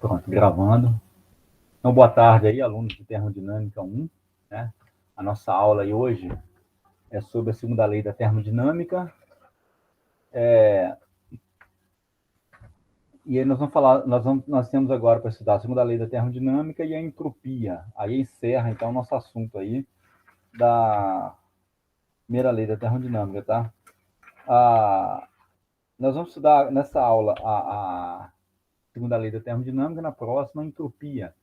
Pronto, gravando. Então, boa tarde aí, alunos de Termodinâmica 1, né? A nossa aula aí hoje é sobre a segunda lei da termodinâmica. E aí nós vamos falar, nós temos agora para estudar a segunda lei da termodinâmica e a entropia. Aí encerra, então, o nosso assunto aí da primeira lei da termodinâmica, tá? Nós vamos estudar nessa aula a segunda lei da termodinâmica, na próxima, a entropia.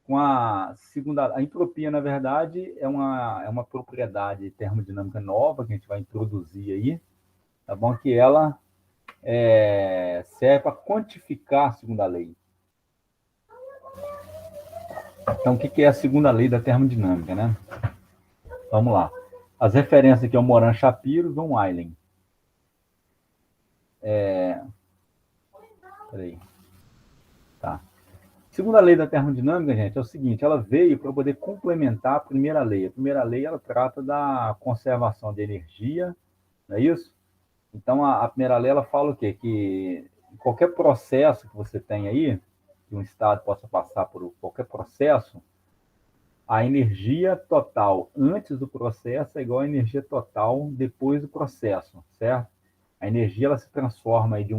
Com a segunda, a entropia, na verdade, é uma propriedade termodinâmica nova que a gente vai introduzir aí, tá bom? Que ela serve para quantificar a segunda lei. Então, o que é a segunda lei da termodinâmica, né? Vamos lá. As referências aqui é o Moran Shapiro e Von Eulen. Peraí. Tá. Segunda lei da termodinâmica, gente, é o seguinte, ela veio para poder complementar a primeira lei. A primeira lei, ela trata da conservação de energia, não é isso? Então, a primeira lei, ela fala o quê? Que qualquer processo que você tem aí, que um estado possa passar por qualquer processo, a energia total antes do processo é igual à energia total depois do processo, certo? A energia, ela se transforma aí de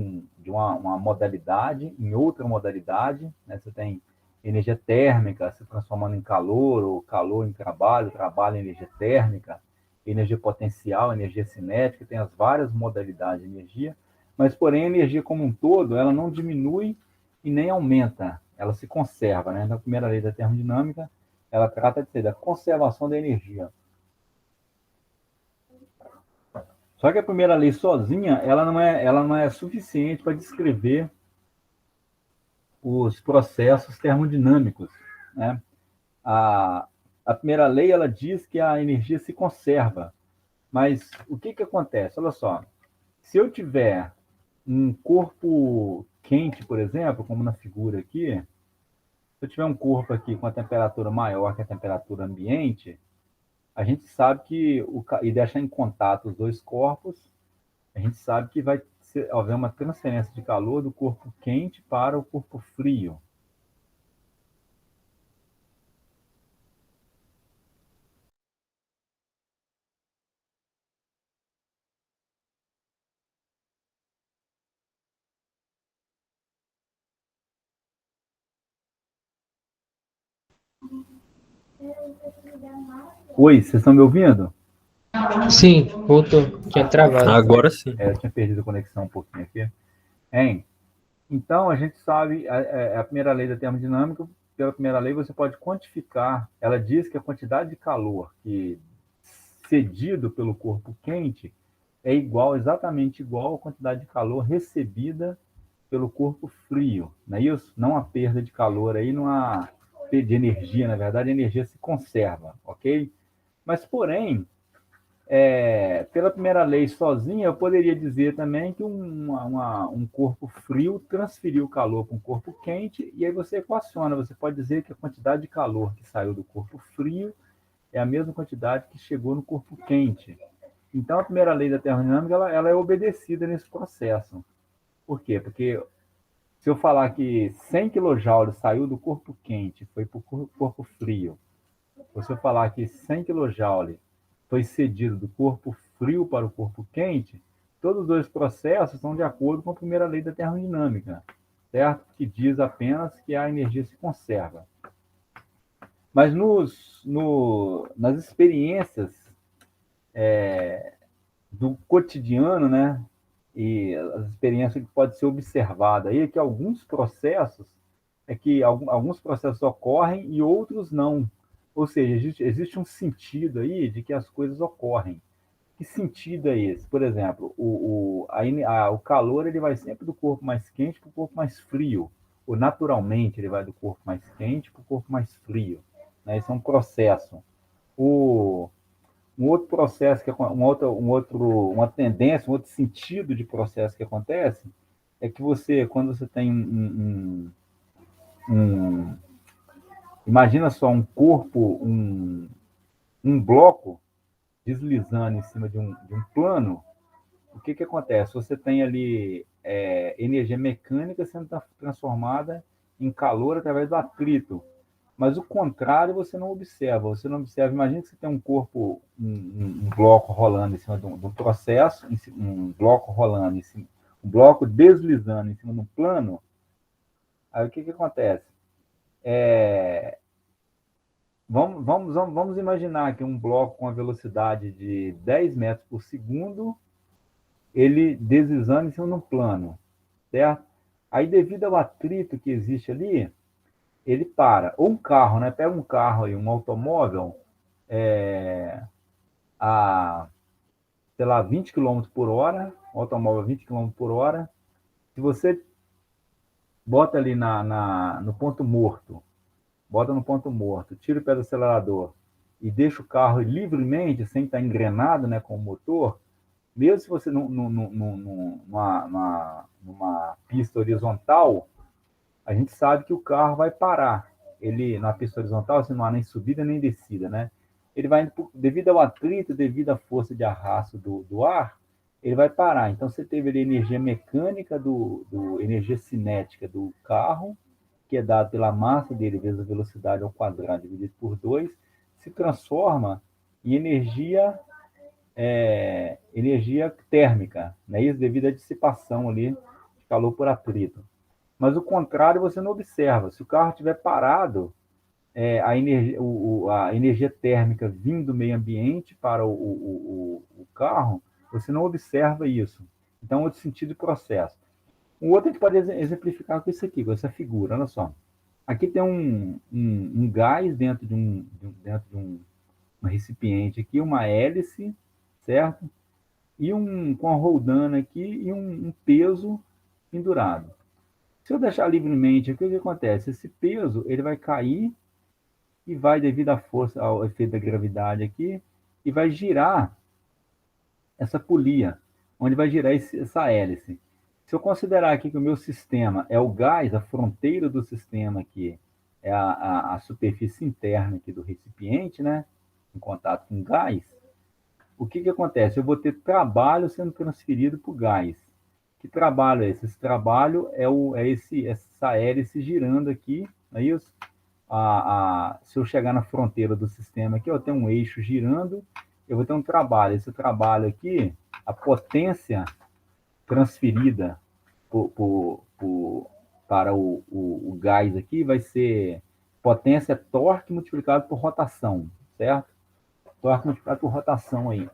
uma modalidade em outra modalidade, né? Você tem energia térmica se transformando em calor, ou calor em trabalho, trabalho em energia térmica, energia potencial, energia cinética, tem as várias modalidades de energia, mas, porém, a energia como um todo, ela não diminui e nem aumenta, ela se conserva, né? Na primeira lei da termodinâmica, ela trata da conservação da energia. Só que a primeira lei sozinha, ela não é suficiente para descrever os processos termodinâmicos, né? A primeira lei, ela diz que a energia se conserva, mas o que acontece? Olha só, se eu tiver um corpo quente, por exemplo, como na figura aqui, se eu tiver um corpo aqui com a temperatura maior que a temperatura ambiente, a gente sabe que, e deixar em contato os dois corpos, a gente sabe que vai haver uma transferência de calor do corpo quente para o corpo frio. Oi, vocês estão me ouvindo? Sim, voltou. Tinha travado. Agora sim. Eu tinha perdido a conexão um pouquinho aqui. Hein? Então, a gente sabe, a primeira lei da termodinâmica, pela primeira lei, você pode quantificar. Ela diz que a quantidade de calor que cedido pelo corpo quente é exatamente igual à quantidade de calor recebida pelo corpo frio, não é isso? Não há perda de calor aí, não há perda de energia, na verdade, a energia se conserva, ok? Mas, porém, pela primeira lei sozinha, eu poderia dizer também que um corpo frio transferiu calor para um corpo quente, e aí você equaciona, você pode dizer que a quantidade de calor que saiu do corpo frio é a mesma quantidade que chegou no corpo quente. Então, a primeira lei da termodinâmica, ela é obedecida nesse processo. Por quê? Porque se eu falar que 100 kJ saiu do corpo quente e foi para o corpo frio, ou se eu falar que 100 kJ foi cedido do corpo frio para o corpo quente, todos os dois processos estão de acordo com a primeira lei da termodinâmica, certo? Que diz apenas que a energia se conserva. Mas nas experiências do cotidiano, né? E as experiências que pode ser observada aí, que alguns processos ocorrem e outros não. Ou seja, existe um sentido aí de que as coisas ocorrem. Que sentido é esse? Por exemplo, o calor ele vai sempre do corpo mais quente para o corpo mais frio. Ou naturalmente ele vai do corpo mais quente para o corpo mais frio. Né? Isso é um processo. O, um outro processo, uma tendência, um outro sentido de processo que acontece é que quando você tem imagina só um corpo, um bloco deslizando em cima de um plano, o que acontece? Você tem ali energia mecânica sendo transformada em calor através do atrito. Mas o contrário você não observa. Você não observa. Imagina que você tem um corpo, um bloco rolando em cima de um processo, um bloco rolando em cima, um bloco deslizando em cima de um plano. Aí o que acontece? Vamos imaginar que um bloco com a velocidade de 10 metros por segundo, ele deslizando em cima de um plano, certo? Aí, devido ao atrito que existe ali, ele para. Ou um carro, né? Pega um carro aí, um automóvel, a, sei lá, 20 km por hora, um automóvel a 20 km por hora. Se você bota ali no ponto morto, tira o pé do acelerador e deixa o carro livremente, sem estar engrenado, né, com o motor, mesmo se você numa pista horizontal, a gente sabe que o carro vai parar. Ele, na pista horizontal, assim, não há nem subida nem descida, né? Ele vai, devido ao atrito, devido à força de arrasto do ar, ele vai parar. Então, você teve ali energia mecânica, energia cinética do carro, que é dado pela massa dele vezes a velocidade ao quadrado dividido por 2, se transforma em energia térmica, né? Isso devido à dissipação ali de calor por atrito. Mas o contrário você não observa. Se o carro estiver parado, a energia térmica vindo do meio ambiente para o carro, você não observa isso. Então, outro sentido de processo. O outro a gente pode exemplificar com isso aqui, com essa figura. Olha só. Aqui tem um gás dentro um recipiente aqui, uma hélice, certo? E com a roldana aqui e um peso pendurado. Se eu deixar livremente, o que acontece? Esse peso ele vai cair e vai, devido à força, ao efeito da gravidade aqui, e vai girar essa polia, onde vai girar essa hélice. Se eu considerar aqui que o meu sistema é o gás, a fronteira do sistema aqui é a superfície interna aqui do recipiente, né, em contato com o gás, o que acontece? Eu vou ter trabalho sendo transferido para o gás. Que trabalho é esse? Esse trabalho essa hélice girando aqui, não é isso? Se eu chegar na fronteira do sistema aqui, eu tenho um eixo girando, eu vou ter um trabalho. Esse trabalho aqui, a potência transferida para o gás aqui vai ser potência torque multiplicado por rotação, certo? Torque multiplicado por rotação aí.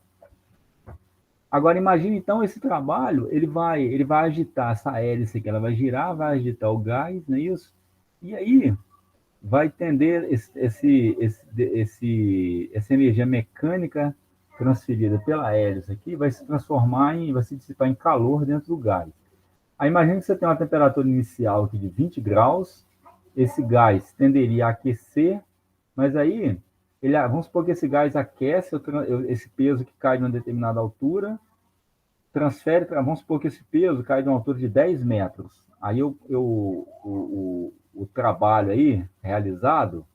Agora, imagine, então, esse trabalho, ele vai agitar essa hélice aqui, ela vai girar, vai agitar o gás, não é isso? E aí, vai tender essa energia mecânica transferida pela hélice aqui, vai se vai se dissipar em calor dentro do gás. Aí, imagine que você tem uma temperatura inicial aqui de 20 graus, esse gás tenderia a aquecer, mas aí vamos supor que esse gás aquece esse peso que cai de uma determinada altura, vamos supor que esse peso cai de uma altura de 10 metros. Aí o trabalho aí realizado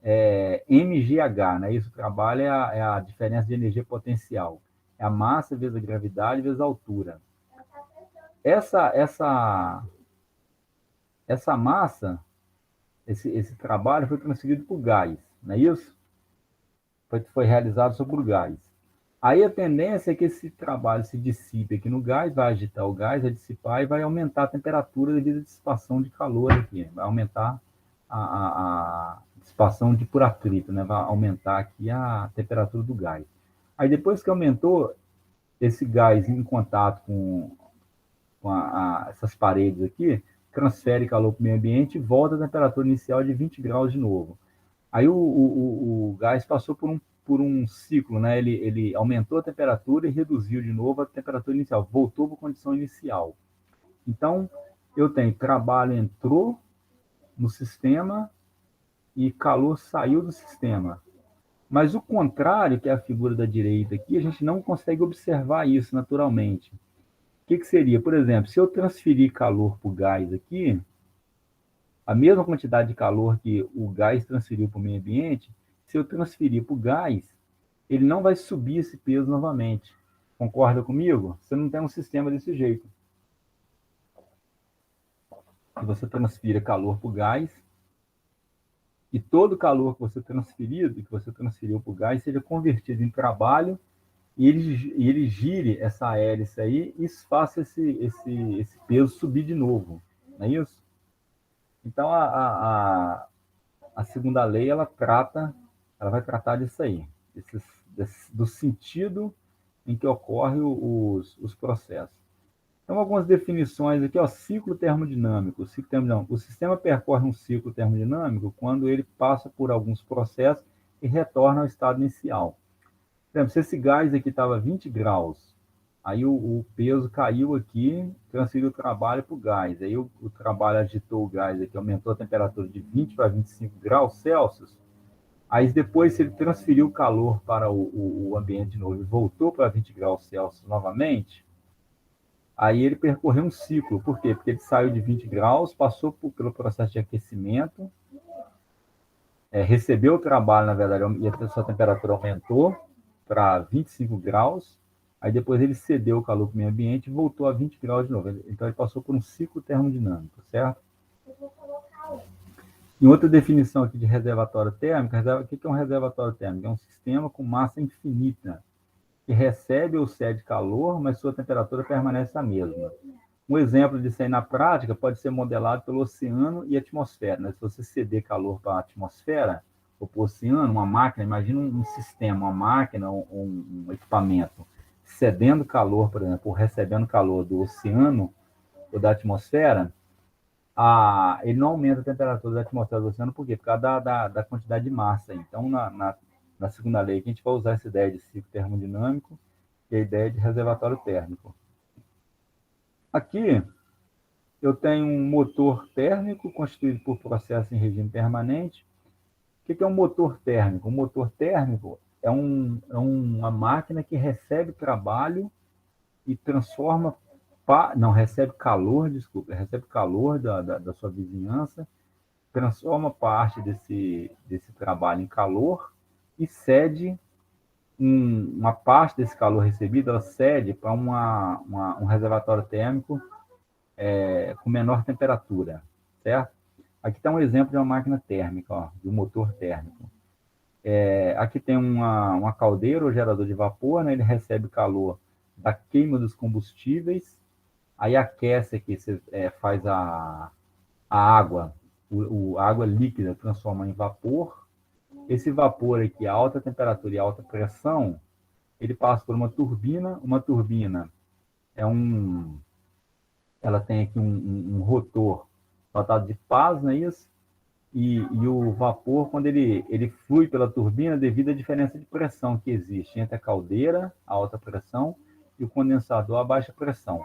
é mgh, né? Isso, o trabalho é a diferença de energia potencial. É a massa vezes a gravidade vezes a altura. Essa massa, esse trabalho foi transferido para o gás, não é isso? Foi realizado sobre o gás. Aí a tendência é que esse trabalho se dissipe aqui no gás, vai agitar o gás, vai dissipar e vai aumentar a temperatura devido à dissipação de calor aqui. Vai aumentar a dissipação de por atrito, né? Vai aumentar aqui a temperatura do gás. Aí depois que aumentou esse gás em contato com essas paredes aqui, transfere calor para o meio ambiente e volta a temperatura inicial de 20 graus de novo. Aí o gás passou por um ciclo, né? Ele aumentou a temperatura e reduziu de novo a temperatura inicial, voltou para a condição inicial. Então, eu tenho trabalho entrou no sistema e calor saiu do sistema. Mas o contrário, que é a figura da direita aqui, a gente não consegue observar isso naturalmente. O que seria? Por exemplo, se eu transferir calor para o gás aqui, a mesma quantidade de calor que o gás transferiu para o meio ambiente, se eu transferir para o gás, ele não vai subir esse peso novamente. Concorda comigo? Você não tem um sistema desse jeito. que você transfira calor para o gás, e todo o calor que você transferiu para o gás, seja convertido em trabalho, e ele gire essa hélice aí e faça esse peso subir de novo. Não é isso? Então, a segunda lei, ela vai tratar disso aí, do sentido em que ocorrem os processos. Então, algumas definições aqui, ó, ciclo termodinâmico. O sistema percorre um ciclo termodinâmico quando ele passa por alguns processos e retorna ao estado inicial. Por exemplo, se esse gás aqui estava 20 graus, aí o peso caiu aqui, transferiu o trabalho para o gás. Aí o trabalho agitou o gás aqui, aumentou a temperatura de 20 para 25 graus Celsius. Aí depois, se ele transferiu o calor para o ambiente de novo e voltou para 20 graus Celsius novamente, aí ele percorreu um ciclo. Por quê? Porque ele saiu de 20 graus, passou pelo processo de aquecimento, recebeu o trabalho, na verdade, e a sua temperatura aumentou para 25 graus, aí depois ele cedeu o calor para o meio ambiente e voltou a 20 graus de novo. Então ele passou por um ciclo termodinâmico, certo? Em outra definição aqui de reservatório térmico, o que é um reservatório térmico? É um sistema com massa infinita, que recebe ou cede calor, mas sua temperatura permanece a mesma. Um exemplo disso aí na prática pode ser modelado pelo oceano e atmosfera. Né? Se você ceder calor para a atmosfera ou para o oceano, uma máquina, imagina um sistema, uma máquina ou um equipamento cedendo calor, por exemplo, ou recebendo calor do oceano ou da atmosfera, ele não aumenta a temperatura da atmosfera do oceano, por quê? Por causa da quantidade de massa. Então, na segunda lei, que a gente vai usar essa ideia de ciclo termodinâmico e a ideia de reservatório térmico. Aqui, eu tenho um motor térmico constituído por processo em regime permanente. O que é um motor térmico? Um motor térmico é uma máquina que recebe trabalho e transforma, recebe calor, recebe calor da sua vizinhança, transforma parte desse trabalho em calor e cede uma parte desse calor recebido, ela cede para um reservatório térmico com menor temperatura, certo? Aqui está um exemplo de uma máquina térmica, ó, de um motor térmico. Aqui tem uma caldeira ou gerador de vapor, né? Ele recebe calor da queima dos combustíveis, aí aquece aqui, você faz a água, a água líquida transforma em vapor. Esse vapor aqui, a alta temperatura e alta pressão, ele passa por uma turbina. Uma turbina ela tem aqui um rotor dotado de pás, não é isso? E o vapor, quando ele flui pela turbina, devido à diferença de pressão que existe entre a caldeira, a alta pressão, e o condensador, a baixa pressão.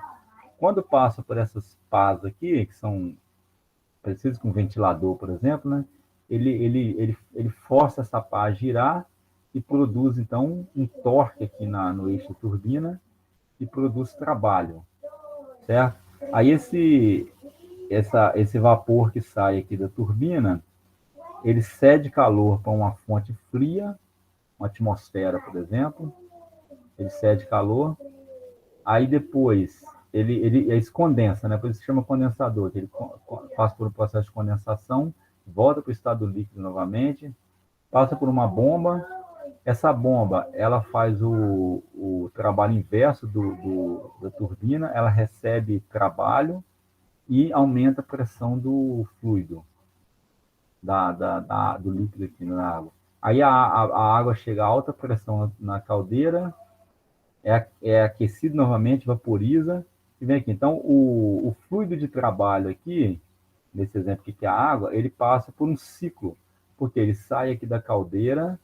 Quando passa por essas pás aqui, que são parecidas com um ventilador, por exemplo, né? Ele força essa pá a girar e produz, então, um torque aqui no eixo da turbina e produz trabalho, certo? Aí esse vapor que sai aqui da turbina, ele cede calor para uma fonte fria, uma atmosfera, por exemplo, ele cede calor, aí depois ele condensa, né? Por isso se chama condensador, que ele passa por um processo de condensação, volta para o estado líquido novamente, passa por uma bomba, essa bomba ela faz o trabalho inverso da turbina, ela recebe trabalho e aumenta a pressão do fluido, do líquido aqui na água. Aí a água chega a alta pressão na caldeira, é aquecido novamente, vaporiza, e vem aqui. Então, o fluido de trabalho aqui, nesse exemplo aqui, que é a água, ele passa por um ciclo, porque ele sai aqui da caldeira,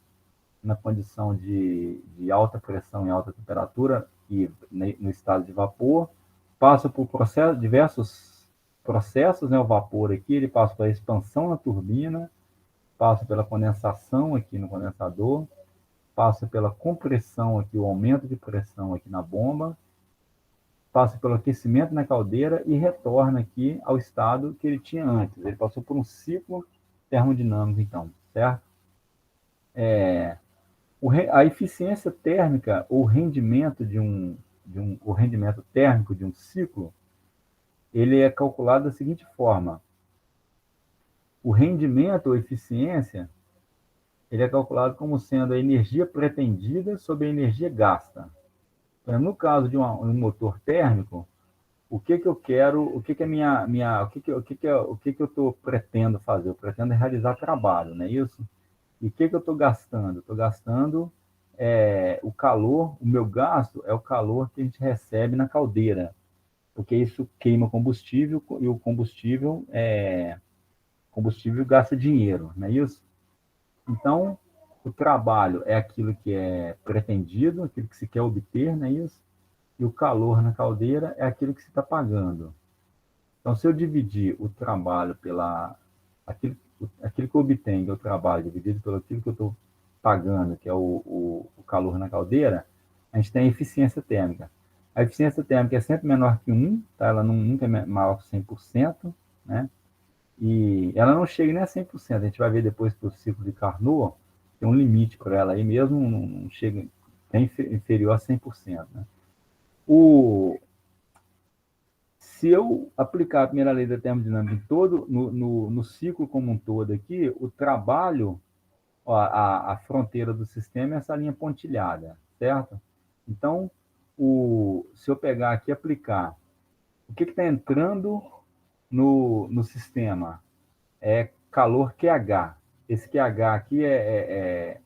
na condição de alta pressão e alta temperatura, e no estado de vapor, passa por diversos processos, né? O vapor aqui, ele passa pela expansão na turbina, passa pela condensação aqui no condensador, passa pela compressão aqui, o aumento de pressão aqui na bomba, passa pelo aquecimento na caldeira e retorna aqui ao estado que ele tinha antes. Ele passou por um ciclo termodinâmico, então, certo? A eficiência térmica, o rendimento o rendimento térmico de um ciclo, ele é calculado da seguinte forma: o rendimento ou eficiência, ele é calculado como sendo a energia pretendida sobre a energia gasta. Então, no caso de um motor térmico, o que que eu quero, o que que é o que que eu estou pretendo fazer? Eu pretendo realizar trabalho, não é isso? E o que que eu estou gastando? Estou gastando o calor, o meu gasto é o calor que a gente recebe na caldeira, porque isso queima combustível e o combustível gasta dinheiro, não é isso? Então, o trabalho é aquilo que é pretendido, aquilo que se quer obter, não é isso? E o calor na caldeira é aquilo que se está pagando. Então, se eu dividir o trabalho pela aquilo que eu obtenho, que é o trabalho, dividido pelo aquilo que eu estou pagando, que é o calor na caldeira, a gente tem a eficiência térmica. A eficiência térmica é sempre menor que 1, tá? Ela nunca é maior que 100%, né? E ela não chega nem a 100%. A gente vai ver depois que o ciclo de Carnot tem um limite para ela aí mesmo, não chega, é inferior a 100%, né? O, Se eu aplicar a primeira lei da termodinâmica em todo, no ciclo como um todo aqui, o trabalho, ó, a fronteira do sistema é essa linha pontilhada, certo? Então, se eu pegar aqui e aplicar, o que está entrando no sistema? É calor QH. Esse QH aqui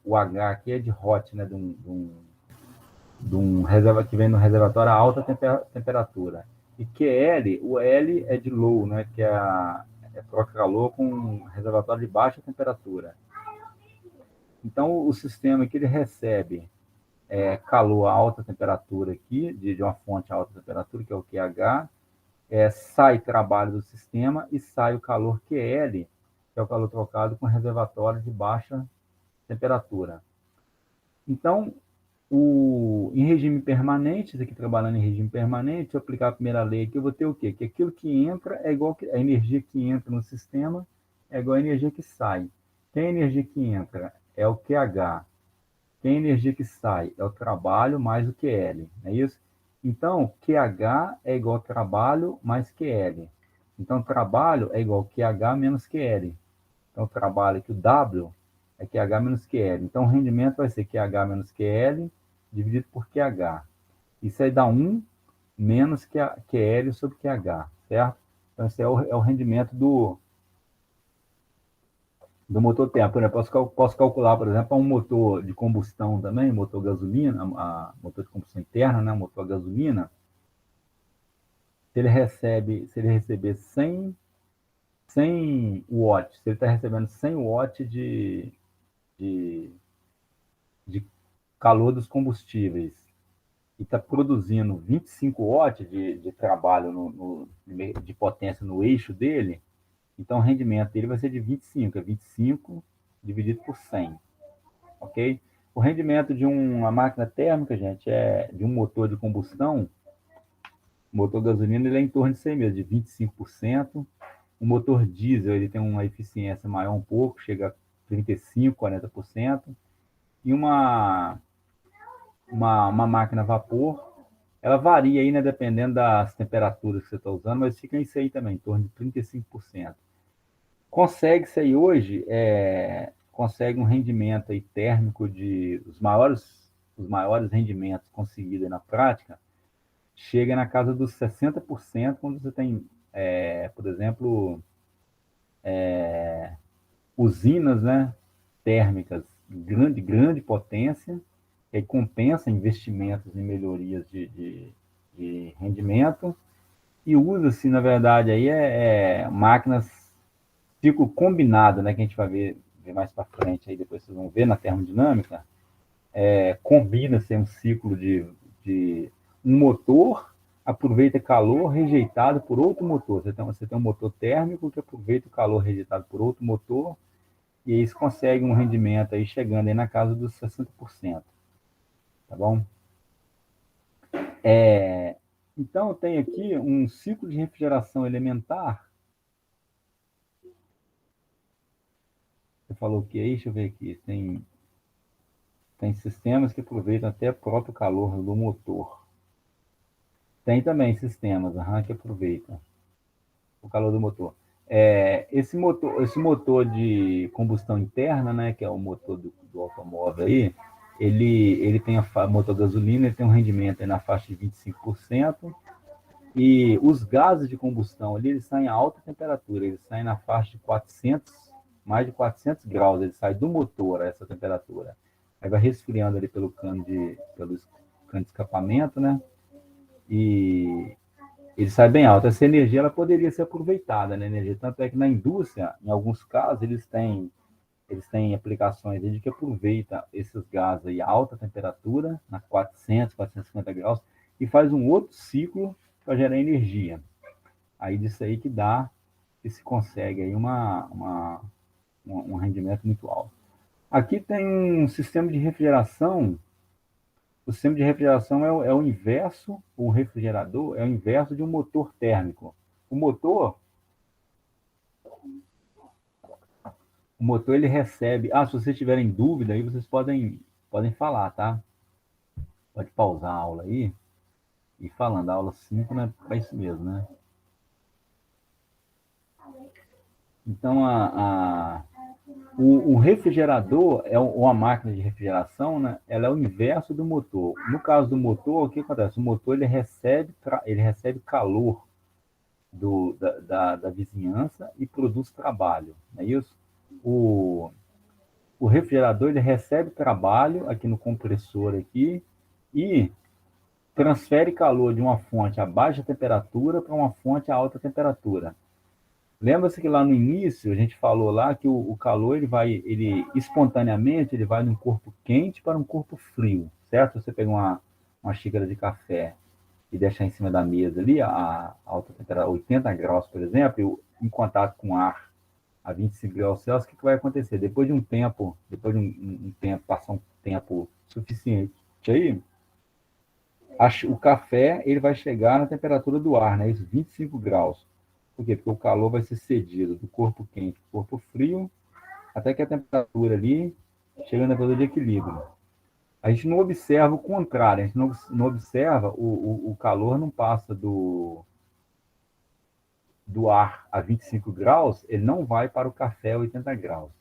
o H aqui é de Hot, né? De um reserva que vem no reservatório a alta temperatura. E QL, o L é de low, né? Que troca calor com um reservatório de baixa temperatura. Então, o sistema que ele recebe calor a alta temperatura aqui, de uma fonte a alta temperatura, que é o QH, sai trabalho do sistema e sai o calor QL, que é o calor trocado com reservatório de baixa temperatura. Então, em regime permanente, isso aqui trabalhando em regime permanente, se eu aplicar a primeira lei aqui, eu vou ter o quê? Que aquilo que entra é igual a energia que entra no sistema é igual a energia que sai. Quem é a energia que entra? É o QH. Quem é a energia que sai? É o trabalho mais o QL, não é isso? Então, QH é igual a trabalho mais QL. Então, trabalho é igual a QH menos QL. Então, o trabalho aqui, o W, é QH menos QL. Então, o rendimento vai ser QH menos QL dividido por QH. Isso aí dá 1 menos QL sobre QH, certo? Então, esse é o rendimento do motor térmico. Eu posso calcular, por exemplo, um motor de combustão também, motor gasolina, motor de combustão interna, né, motor a gasolina, se ele receber 100 watts, se ele está recebendo 100 watts de, de calor dos combustíveis e está produzindo 25 watts de trabalho de potência no eixo dele, então o rendimento dele vai ser de 25, é 25 dividido por 100, ok? O rendimento de uma máquina térmica, gente, de um motor de combustão, motor gasolina, ele é em torno de 100 mesmo, de 25%. O motor diesel, ele tem uma eficiência maior um pouco, chega a 35, 40%. E uma máquina a vapor, ela varia aí, né, dependendo das temperaturas que você está usando, mas fica isso aí também, em torno de 35%. Consegue-se aí hoje, consegue um rendimento aí térmico os maiores rendimentos conseguidos na prática, chega na casa dos 60% quando você tem, por exemplo, usinas, né, térmicas grande potência, que compensa investimentos em melhorias de rendimento, e usa-se, na verdade, aí máquinas ciclo combinado, né, que a gente vai ver mais para frente, aí depois vocês vão ver na termodinâmica, combina-se um ciclo de um motor aproveita calor rejeitado por outro motor. Você tem um motor térmico que aproveita o calor rejeitado por outro motor e eles conseguem um rendimento aí chegando aí na casa dos 60%, tá bom? Então, eu tenho aqui um ciclo de refrigeração elementar. Você falou o que aí? Deixa eu ver aqui. Tem sistemas que aproveitam até o próprio calor do motor. Tem também sistemas que aproveitam. o calor do motor. Esse motor de combustão interna, né, que é o motor do automóvel aí, ele tem motor gasolina, ele tem um rendimento aí na faixa de 25%, e os gases de combustão ali, eles saem a alta temperatura, eles saem na faixa de 400, mais de 400 graus, ele sai do motor a essa temperatura. Aí vai resfriando ali pelo cano de escapamento, né? E ele sai bem alto. Essa energia ela poderia ser aproveitada, né? Energia. Tanto é que na indústria, em alguns casos, eles têm aplicações de que aproveita esses gases aí a alta temperatura, na 400, 450 graus, e faz um outro ciclo para gerar energia. Aí disso aí que se consegue aí um rendimento muito alto. Aqui tem um sistema de refrigeração. O sistema de refrigeração é o inverso, o refrigerador é o inverso de um motor térmico. O motor, ele recebe. Se vocês tiverem dúvida aí, vocês podem falar, tá? Pode pausar a aula aí e falando. A aula 5, né? É isso mesmo, né? Então, o refrigerador, ou a máquina de refrigeração, né? Ela é o inverso do motor. No caso do motor, o que acontece? O motor ele recebe calor da vizinhança e produz trabalho, não é isso? O refrigerador ele recebe trabalho aqui no compressor aqui e transfere calor de uma fonte a baixa temperatura para uma fonte a alta temperatura. Lembra-se que lá no início a gente falou lá que o calor ele espontaneamente ele vai de um corpo quente para um corpo frio, certo? Você pega uma xícara de café e deixar em cima da mesa ali a alta temperatura, 80 graus, por exemplo, em contato com ar a 25 graus Celsius, o que vai acontecer? Depois de um tempo, passar um tempo suficiente aí, o café ele vai chegar na temperatura do ar, né? Isso, 25 graus. Por quê? Porque o calor vai ser cedido do corpo quente para o corpo frio, até que a temperatura ali chega na temperatura de equilíbrio. A gente não observa o contrário, a gente não observa o calor não passa do ar a 25 graus, ele não vai para o café a 80 graus.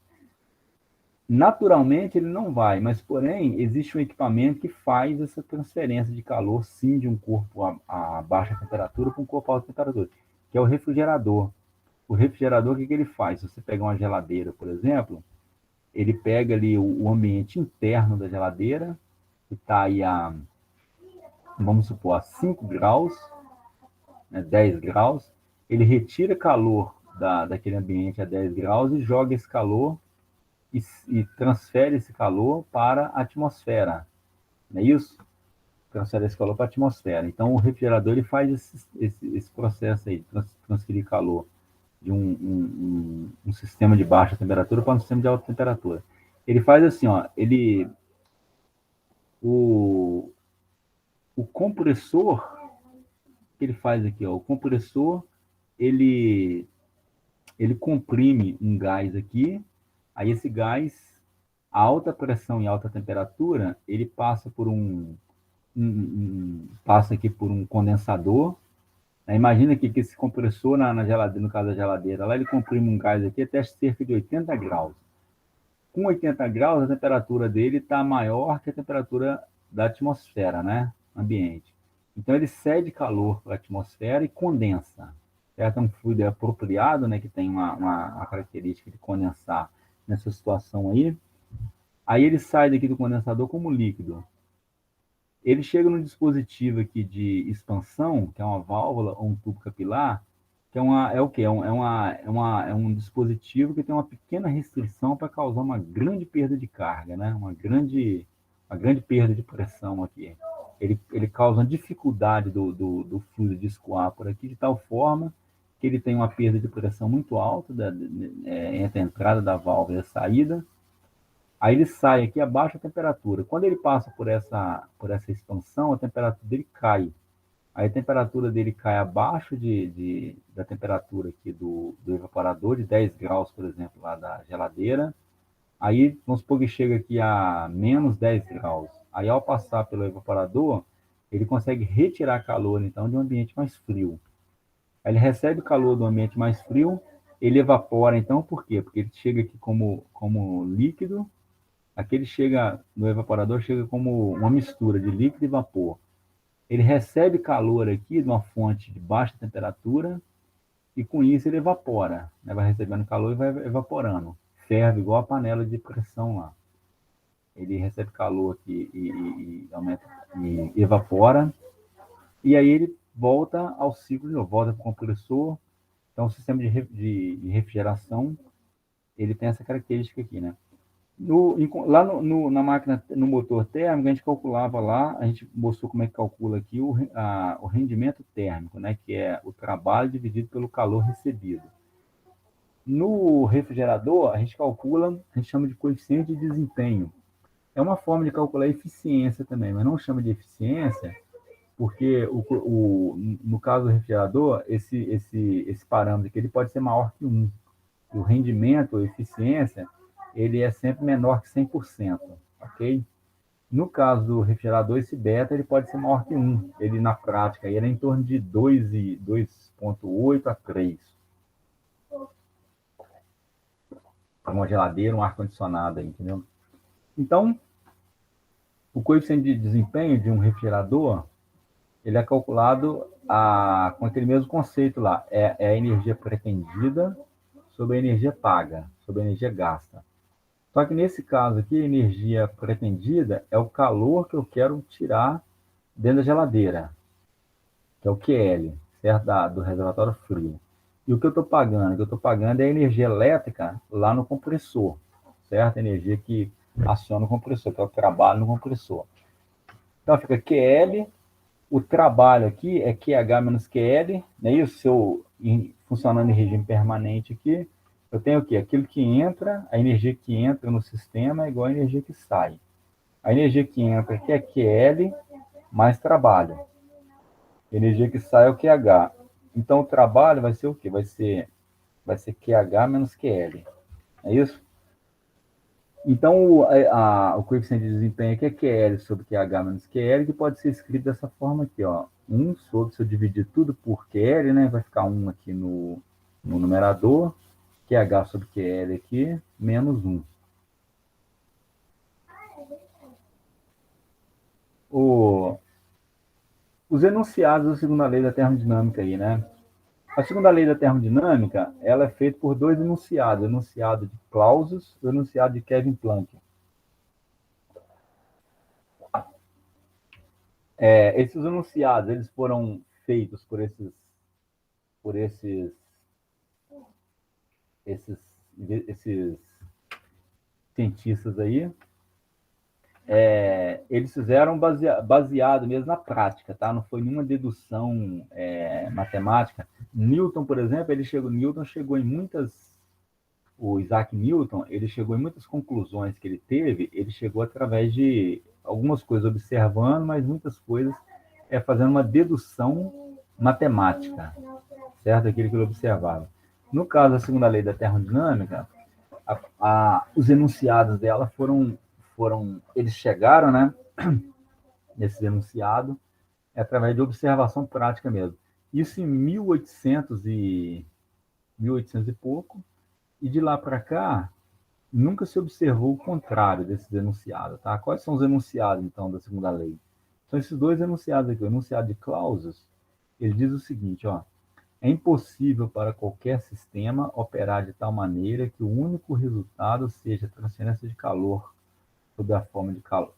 Naturalmente ele não vai, mas porém existe um equipamento que faz essa transferência de calor sim de um corpo a baixa temperatura para um corpo a alta temperatura, que é o refrigerador. O refrigerador, o que ele faz? Se você pegar uma geladeira, por exemplo, ele pega ali o ambiente interno da geladeira, que está aí vamos supor, a 5 graus, né, 10 graus, ele retira calor daquele ambiente a 10 graus e joga esse calor e transfere esse calor para a atmosfera, não é isso? Transfere esse calor para a atmosfera. Então, o refrigerador ele faz esse processo aí, transferir calor de um sistema de baixa temperatura para um sistema de alta temperatura. Ele faz assim, ó, o compressor que ele faz aqui, ó, o compressor ele comprime um gás aqui, aí esse gás, a alta pressão e alta temperatura, ele passa por passa aqui por um condensador. Imagina que esse compressor na geladeira, no caso da geladeira, lá ele comprime um gás aqui até cerca de 80 graus. Com 80 graus, a temperatura dele está maior que a temperatura da atmosfera, né? Ambiente. Então ele cede calor para a atmosfera e condensa. Certo? É um fluido apropriado, né? Que tem uma característica de condensar nessa situação aí. Aí ele sai daqui do condensador como líquido. Ele chega no dispositivo aqui de expansão, que é uma válvula ou um tubo capilar, que é o quê? É um dispositivo que tem uma pequena restrição para causar uma grande perda de carga, né? Uma grande perda de pressão aqui. Ele causa uma dificuldade do fluido de escoar por aqui, de tal forma que ele tem uma perda de pressão muito alta entre a entrada da válvula e a saída. Aí ele sai aqui a baixa temperatura. Quando ele passa por essa expansão, a temperatura dele cai. Aí a temperatura dele cai abaixo da temperatura aqui do evaporador, de 10 graus, por exemplo, lá da geladeira. Aí, vamos supor que chega aqui a menos 10 graus. Aí, ao passar pelo evaporador, ele consegue retirar calor, então, de um ambiente mais frio. Aí ele recebe calor do ambiente mais frio, ele evapora, então, por quê? Porque ele chega aqui como líquido, aqui ele chega, no evaporador, chega como uma mistura de líquido e vapor. Ele recebe calor aqui de uma fonte de baixa temperatura e com isso ele evapora, né? Vai recebendo calor e vai evaporando. Ferve igual a panela de pressão lá. Ele recebe calor aqui e aumenta e evapora, e aí ele volta ao ciclo de novo, volta para o compressor. Então, o sistema de refrigeração, ele tem essa característica aqui, né? Lá na máquina, no motor térmico, a gente calculava lá, a gente mostrou como é que calcula aqui o rendimento térmico, né? Que é o trabalho dividido pelo calor recebido. No refrigerador, a gente calcula, a gente chama de coeficiente de desempenho. É uma forma de calcular eficiência também, mas não chama de eficiência, porque no caso do refrigerador, esse parâmetro aqui ele pode ser maior que 1. O rendimento, a eficiência, ele é sempre menor que 100%, ok? No caso do refrigerador, esse beta ele pode ser maior que 1. Ele, na prática, ele é em torno de 2,8 a 3. Uma geladeira, um ar-condicionado, entendeu? Então, o coeficiente de desempenho de um refrigerador, ele é calculado com aquele mesmo conceito lá. É a energia pretendida sobre a energia paga, sobre a energia gasta. Só que nesse caso aqui, a energia pretendida é o calor que eu quero tirar dentro da geladeira, que é o QL, certo? Do reservatório frio. E o que eu estou pagando? O que eu estou pagando é a energia elétrica lá no compressor, certo? A energia que aciona o compressor, que é o trabalho no compressor. Então fica QL, o trabalho aqui é QH menos QL, né? Isso, se eu funcionando em regime permanente aqui, eu tenho o quê? Aquilo que entra, a energia que entra no sistema é igual a energia que sai. A energia que entra aqui é QL mais trabalho. A energia que sai é o QH. Então o trabalho vai ser o quê? Vai ser QH menos QL. É isso? Então o coeficiente de desempenho aqui é QL sobre QH menos QL, que pode ser escrito dessa forma aqui, ó. 1 sobre, se eu dividir tudo por QL, né, vai ficar 1 aqui no numerador, QH sobre QL aqui, menos 1. Os enunciados da segunda lei da termodinâmica aí, né? A segunda lei da termodinâmica, ela é feita por dois enunciados, o enunciado de Clausius e o enunciado de Kevin Planck. Esses enunciados, eles foram feitos por esses cientistas aí. Eles fizeram baseado mesmo na prática, tá? Não foi nenhuma dedução matemática. Newton, por exemplo, Newton chegou em muitas. O Isaac Newton, ele chegou em muitas conclusões que ele teve. Ele chegou através de algumas coisas observando, mas muitas coisas fazendo uma dedução matemática, certo? Aquilo que ele observava. No caso da segunda lei da termodinâmica, os enunciados dela eles chegaram, né, nesse enunciado, através de observação prática mesmo. Isso em 1800 e pouco, e de lá para cá, nunca se observou o contrário desses enunciados, tá? Quais são os enunciados, então, da segunda lei? São esses dois enunciados aqui. O enunciado de Clausius, ele diz o seguinte, ó: é impossível para qualquer sistema operar de tal maneira que o único resultado seja a transferência de calor sob a forma de calor.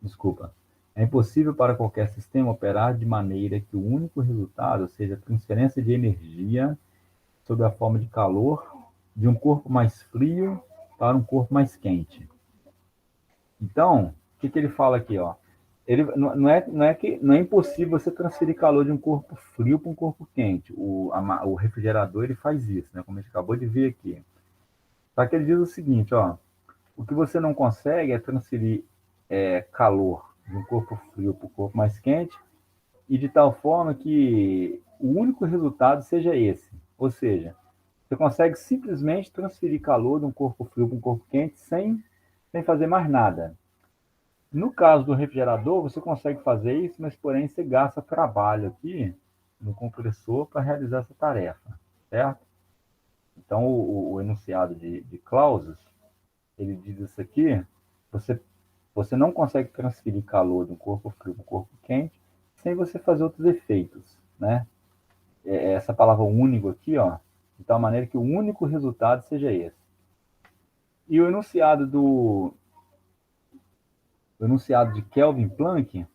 Desculpa. É impossível para qualquer sistema operar de maneira que o único resultado seja a transferência de energia sob a forma de calor de um corpo mais frio para um corpo mais quente. Então, o que ele fala aqui, ó? Não é impossível você transferir calor de um corpo frio para um corpo quente. O refrigerador ele faz isso, né? Como a gente acabou de ver aqui. Só que ele diz o seguinte, ó: o que você não consegue é transferir calor de um corpo frio para o corpo mais quente, e de tal forma que o único resultado seja esse. Ou seja, você consegue simplesmente transferir calor de um corpo frio para um corpo quente sem fazer mais nada. No caso do refrigerador, você consegue fazer isso, mas porém você gasta trabalho aqui, no compressor para realizar essa tarefa, certo? Então, o enunciado de Clausius, ele diz isso aqui: você não consegue transferir calor de um corpo frio para um corpo quente sem você fazer outros efeitos, né? Essa palavra único aqui, ó, de tal maneira que o único resultado seja esse. E o enunciado de Kelvin Planck,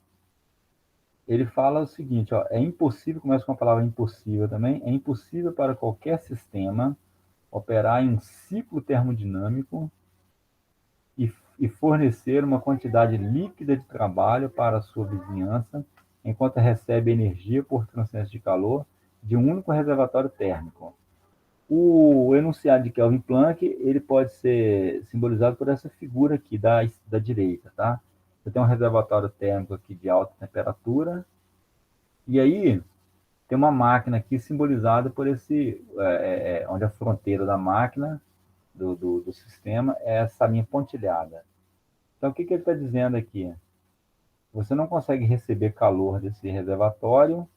ele fala o seguinte, ó, é impossível, começa com a palavra impossível também, é impossível para qualquer sistema operar em um ciclo termodinâmico e fornecer uma quantidade líquida de trabalho para a sua vizinhança, enquanto recebe energia por transferência de calor de um único reservatório térmico. O enunciado de Kelvin Planck, ele pode ser simbolizado por essa figura aqui da direita, tá? Você tem um reservatório térmico aqui de alta temperatura, e aí tem uma máquina aqui simbolizada por onde a fronteira da máquina, do sistema, é essa linha pontilhada. Então, o que ele está dizendo aqui? Você não consegue receber calor desse reservatório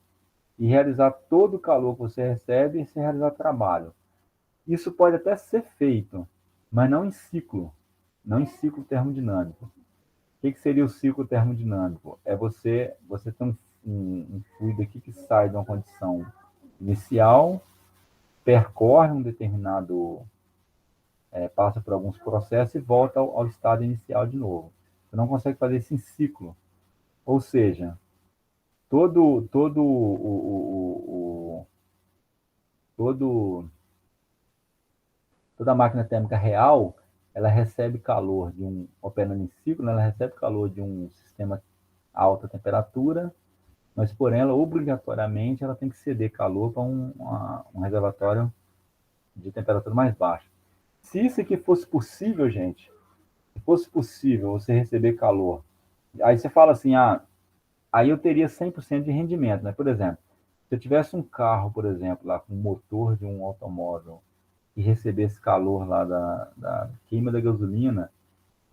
e realizar todo o calor que você recebe sem realizar trabalho. Isso pode até ser feito, mas não em ciclo, não em ciclo termodinâmico. O que seria o ciclo termodinâmico? É você ter um fluido aqui que sai de uma condição inicial, percorre um determinado, passa por alguns processos e volta ao estado inicial de novo. Você não consegue fazer isso em ciclo. Ou seja, todo, todo todo, toda a máquina térmica real, ela recebe calor operando em ciclo, né? Ela recebe calor de um sistema a alta temperatura, mas por ela, obrigatoriamente, ela tem que ceder calor para um reservatório de temperatura mais baixa. Se isso aqui fosse possível, gente, se fosse possível você receber calor, aí você fala assim, aí eu teria 100% de rendimento, né? Por exemplo, se eu tivesse um carro, por exemplo, lá com o motor de um automóvel e recebesse calor lá da queima da gasolina,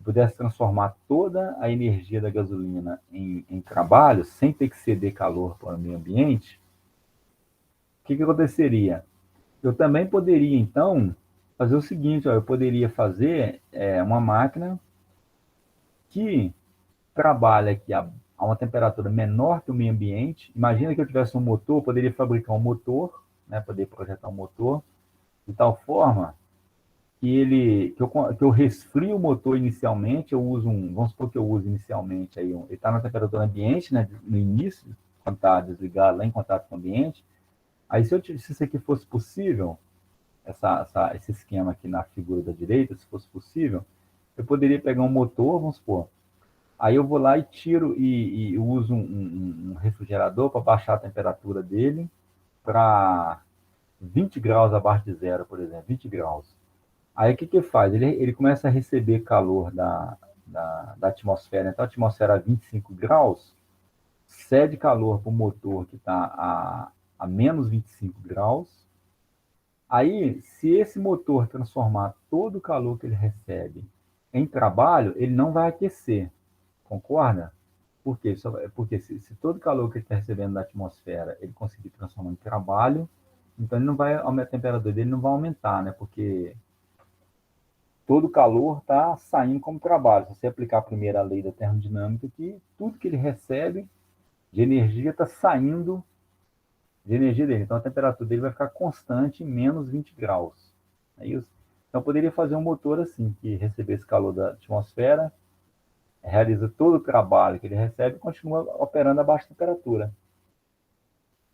pudesse transformar toda a energia da gasolina em trabalho, sem ter que ceder calor para o meio ambiente, o que aconteceria? Eu também poderia, então, fazer o seguinte, ó, eu poderia fazer uma máquina que trabalha aqui a uma temperatura menor que o meio ambiente. Imagina que eu tivesse um motor, eu poderia fabricar um motor, né, poder projetar um motor, de tal forma que eu resfrio o motor inicialmente, vamos supor que eu use inicialmente, ele está na temperatura ambiente, né, no início, quando está desligado lá em contato com o ambiente. Aí se isso aqui fosse possível, esse esquema aqui na figura da direita, se fosse possível, eu poderia pegar um motor, vamos supor, aí eu vou lá e tiro e uso um refrigerador para baixar a temperatura dele para 20 graus abaixo de zero, por exemplo, 20 graus. Aí o que faz? Ele começa a receber calor da atmosfera. Então, a atmosfera a 25 graus cede calor para o motor que está a menos 25 graus. Aí, se esse motor transformar todo o calor que ele recebe em trabalho, ele não vai aquecer. Concorda? Por quê? Porque se todo o calor que ele está recebendo da atmosfera ele conseguir transformar em trabalho, então ele não vai, a temperatura dele não vai aumentar, né? Porque todo o calor está saindo como trabalho. Se você aplicar a primeira lei da termodinâmica, que tudo que ele recebe de energia está saindo de energia dele. Então a temperatura dele vai ficar constante em menos 20 graus. É isso? Então eu poderia fazer um motor assim, que recebesse calor da atmosfera, realiza todo o trabalho que ele recebe e continua operando a baixa temperatura.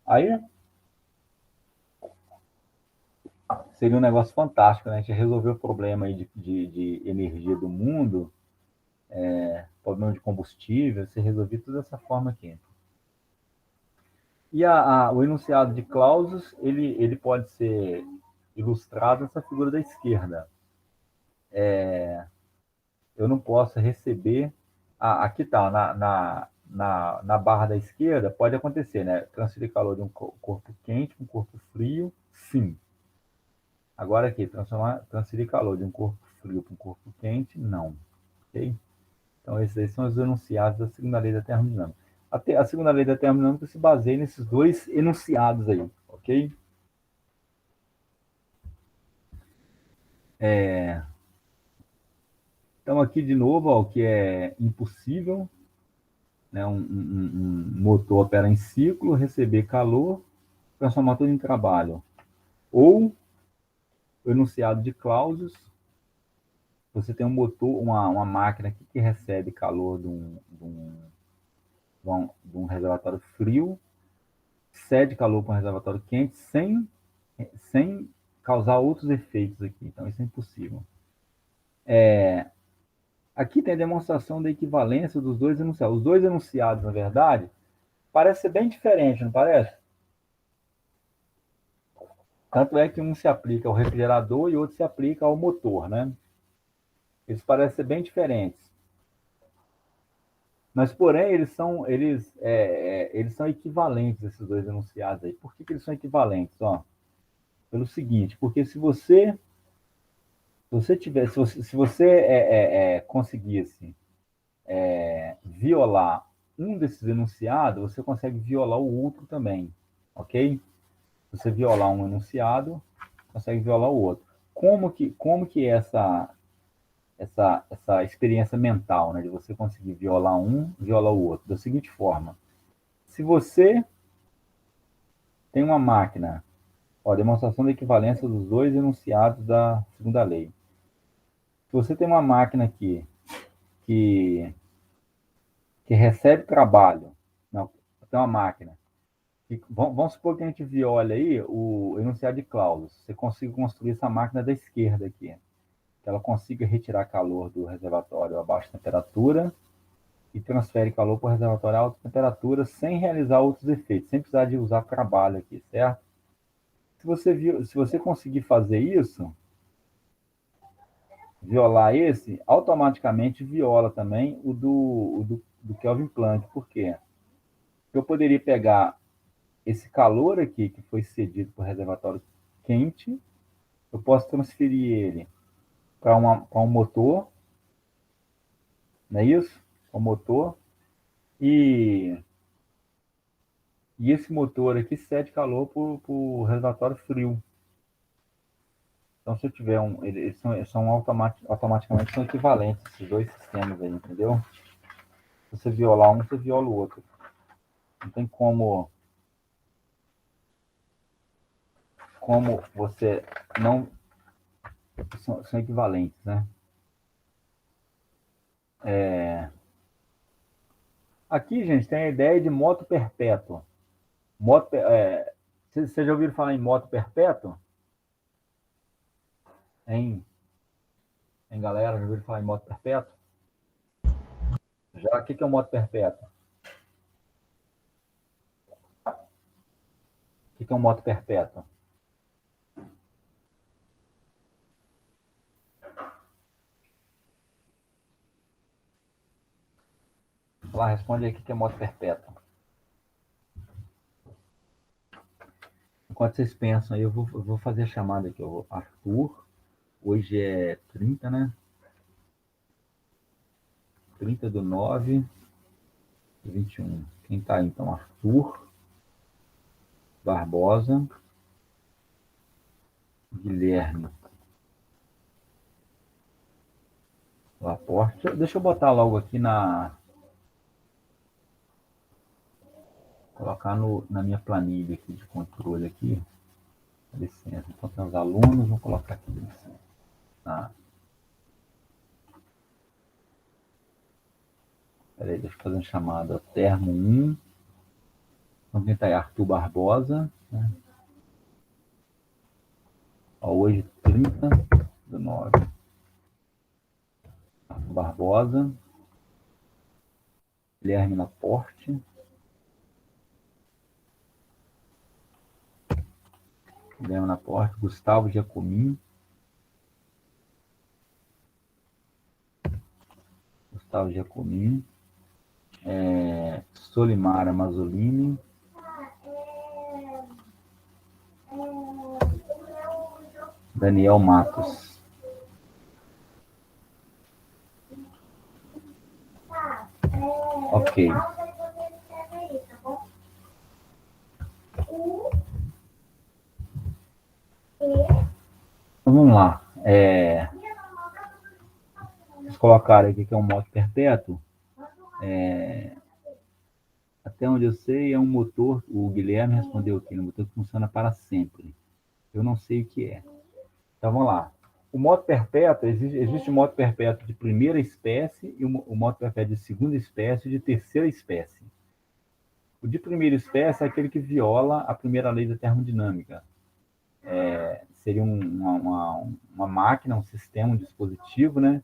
Aí seria um negócio fantástico, né? A gente resolveu o problema aí de energia do mundo, problema de combustível, você resolvia tudo dessa forma aqui. E o enunciado de Clausius, ele pode ser ilustrado nessa figura da esquerda. Eu não posso receber... aqui está, na barra da esquerda, pode acontecer, né? Transferir calor de um corpo quente para um corpo frio, sim. Agora aqui, transferir calor de um corpo frio para um corpo quente, não. Ok? Então, esses aí são os enunciados da segunda lei da termodinâmica. A segunda lei da termodinâmica se baseia nesses dois enunciados aí, ok? Então, aqui de novo, ó, o que é impossível, né? Um motor opera em ciclo, receber calor, transformar tudo em trabalho. Ou o enunciado de Clausius, você tem um motor, uma máquina aqui que recebe calor de um reservatório frio, cede calor para um reservatório quente sem causar outros efeitos aqui. Então, isso é impossível. Aqui tem a demonstração da equivalência dos dois enunciados. Os dois enunciados, na verdade, parece ser bem diferente, não parece? Tanto é que um se aplica ao refrigerador e outro se aplica ao motor, né? Eles parecem ser bem diferentes. Mas, porém, eles são equivalentes, esses dois enunciados aí. Por que eles são equivalentes? Ó, pelo seguinte, porque se você conseguisse violar um desses enunciados, você consegue violar o outro também, ok? Se você violar um enunciado, consegue violar o outro. Como que é essa experiência mental, né, de você conseguir violar um, violar o outro? Da seguinte forma: se você tem uma máquina, ó, demonstração da equivalência dos dois enunciados da segunda lei. Se você tem uma máquina aqui que, que recebe trabalho, não, tem uma máquina, vamos supor que a gente viole aí o enunciado de Clausius, você consiga construir essa máquina da esquerda aqui, que ela consiga retirar calor do reservatório a baixa temperatura e transfere calor para o reservatório a alta temperatura sem realizar outros efeitos, sem precisar de usar trabalho aqui, certo? Se você conseguir fazer isso, violar esse, automaticamente viola também do Kelvin Planck. Por quê? Porque eu poderia pegar esse calor aqui que foi cedido para o reservatório quente, eu posso transferir ele para um motor, não é isso? Um motor, e, e esse motor aqui cede calor para o reservatório frio. Então, se eu tiver eles são automaticamente são equivalentes, esses dois sistemas aí, entendeu? Se você violar um, você viola o outro. Não tem como você não... São equivalentes, né? Aqui, gente, tem a ideia de moto perpétua. Vocês já ouviram falar em moto perpétua? Hein, galera? Já ouviram falar em moto perpétua? Já, o que é moto perpétua? O que é um moto perpétua? Lá, responde aí o que é moto perpétua. Enquanto vocês pensam aí, eu vou fazer a chamada aqui. Arthur, hoje é 30, né? 30/9/21. Quem tá aí, então? Arthur Barbosa, Guilherme Laporte. Deixa eu botar logo aqui colocar na minha planilha aqui de controle aqui. Dá licença. Então tem os alunos, vou colocar aqui. Tá. Peraí, deixa eu fazer uma chamada. Termo 1. Então quem tá aí? Arthur Barbosa, né? Ó, hoje 30/9. Arthur Barbosa. Guilherme Laporte. Gustavo Giacomin. Solimara Mazzolini. Daniel Matos. Ok. Então, vamos lá. Vocês colocaram aqui que é um moto perpétuo. Até onde eu sei, é um motor. O Guilherme respondeu aqui, um motor que funciona para sempre. Eu não sei o que é. Então vamos lá. O moto perpétuo, existe o moto perpétuo de primeira espécie e o moto perpétuo de segunda espécie e de terceira espécie. O de primeira espécie é aquele que viola a primeira lei da termodinâmica. Seria uma máquina, um sistema, um dispositivo, né,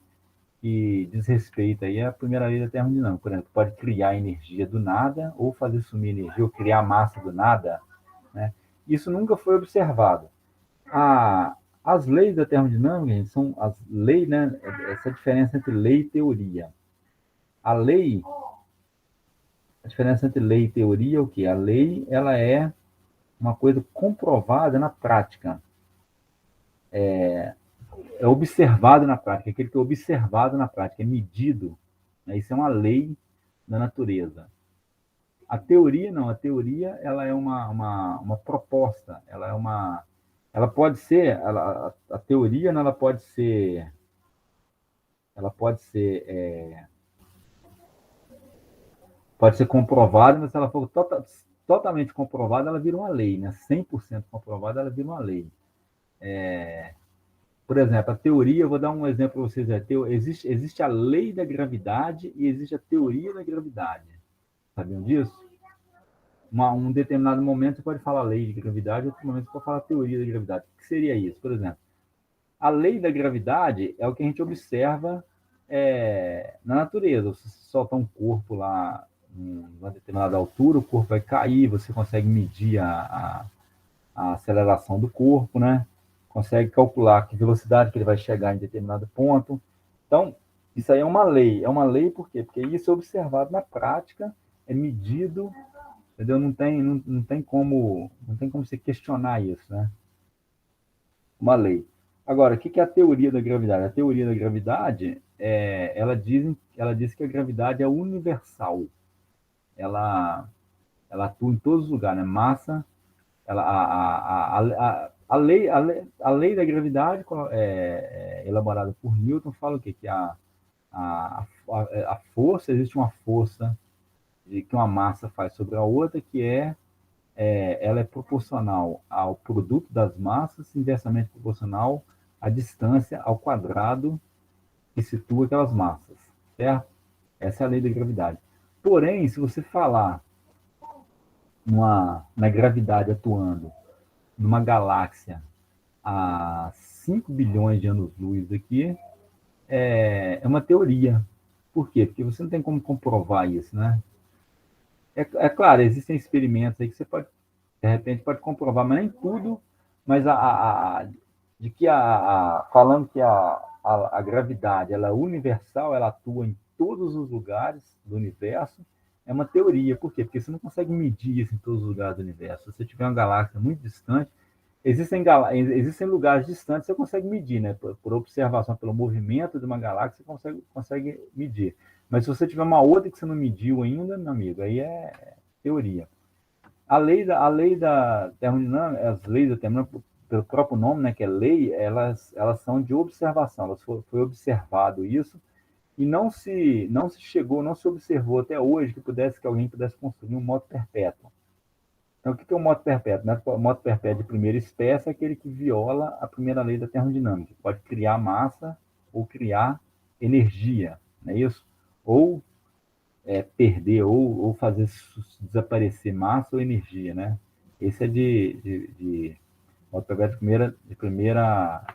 que diz respeito aí à primeira lei da termodinâmica. Por exemplo, pode criar energia do nada ou fazer sumir energia ou criar massa do nada, né? Isso nunca foi observado. As leis da termodinâmica, gente, são as leis, né? Essa diferença entre lei e teoria. A lei, a diferença entre lei e teoria é o quê? A lei, ela é uma coisa comprovada na prática. É observado na prática, aquele que é observado na prática, é medido. Né? Isso é uma lei da natureza. A teoria não, a teoria ela é uma proposta, ela pode ser, a teoria ela pode ser comprovada, mas se ela for totalmente comprovada, ela vira uma lei, né? 100% comprovada, ela vira uma lei. Por exemplo, a teoria, eu vou dar um exemplo para vocês. Existe a lei da gravidade e existe a teoria da gravidade. Sabiam disso? Um determinado momento você pode falar lei de gravidade, outro momento você pode falar teoria da gravidade. O que seria isso? Por exemplo, a lei da gravidade é o que a gente observa na natureza. Você solta um corpo lá em uma determinada altura, o corpo vai cair, você consegue medir a aceleração do corpo, né? Consegue calcular que velocidade que ele vai chegar em determinado ponto. Então, isso aí é uma lei. É uma lei por quê? Porque isso é observado na prática, é medido, entendeu? Não tem como você questionar isso, né? Uma lei. Agora, o que é a teoria da gravidade? A teoria da gravidade, ela diz que a gravidade é universal. Ela, ela atua em todos os lugares, né? Massa, a lei da gravidade elaborada por Newton fala o quê? Que a força, existe uma força que uma massa faz sobre a outra, ela é proporcional ao produto das massas, inversamente proporcional à distância ao quadrado que situa aquelas massas, certo? Essa é a lei da gravidade. Porém, se você falar na gravidade atuando numa galáxia a 5 bilhões de anos-luz aqui, é uma teoria. Por quê? Porque você não tem como comprovar isso, né? É claro, existem experimentos aí que você pode, de repente, pode comprovar, mas nem tudo, mas de que falando que a gravidade ela é universal, ela atua em todos os lugares do universo, é uma teoria. Por quê? Porque você não consegue medir isso em todos os lugares do universo. Se você tiver uma galáxia muito distante, existem lugares distantes que você consegue medir, né? Por observação, pelo movimento de uma galáxia, você consegue medir. Mas se você tiver uma outra que você não mediu ainda, meu amigo, aí é teoria. A lei da termodinâmica, as leis da termodinâmica, pelo próprio nome, né, que é lei, elas são de observação. Foi observado isso e não se chegou, não se observou até hoje que alguém pudesse construir um moto perpétuo. Então, o que é o moto perpétuo? Né? O moto perpétuo de primeira espécie é aquele que viola a primeira lei da termodinâmica. Pode criar massa ou criar energia, não é isso? Ou perder ou fazer desaparecer massa ou energia, né? Esse é de modo perpétuo de primeira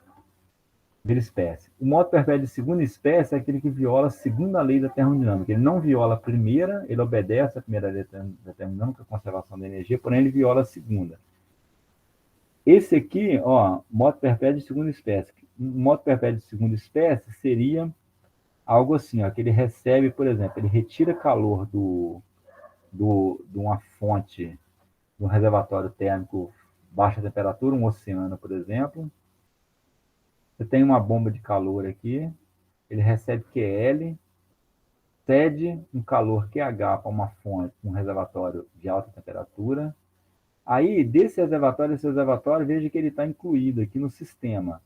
espécie. O modo perpétuo de segunda espécie é aquele que viola a segunda lei da termodinâmica. Ele não viola a primeira, ele obedece à primeira lei da termodinâmica, a conservação da energia, porém ele viola a segunda. Esse aqui, ó, modo perpétuo de segunda espécie. O modo perpétuo de segunda espécie seria algo assim, ó, que ele recebe, por exemplo, ele retira calor de uma fonte, de um reservatório térmico baixa temperatura, um oceano, por exemplo. Você tem uma bomba de calor aqui, ele recebe QL, cede um calor QH para uma fonte, um reservatório de alta temperatura. Aí, esse reservatório, veja que ele está incluído aqui no sistema.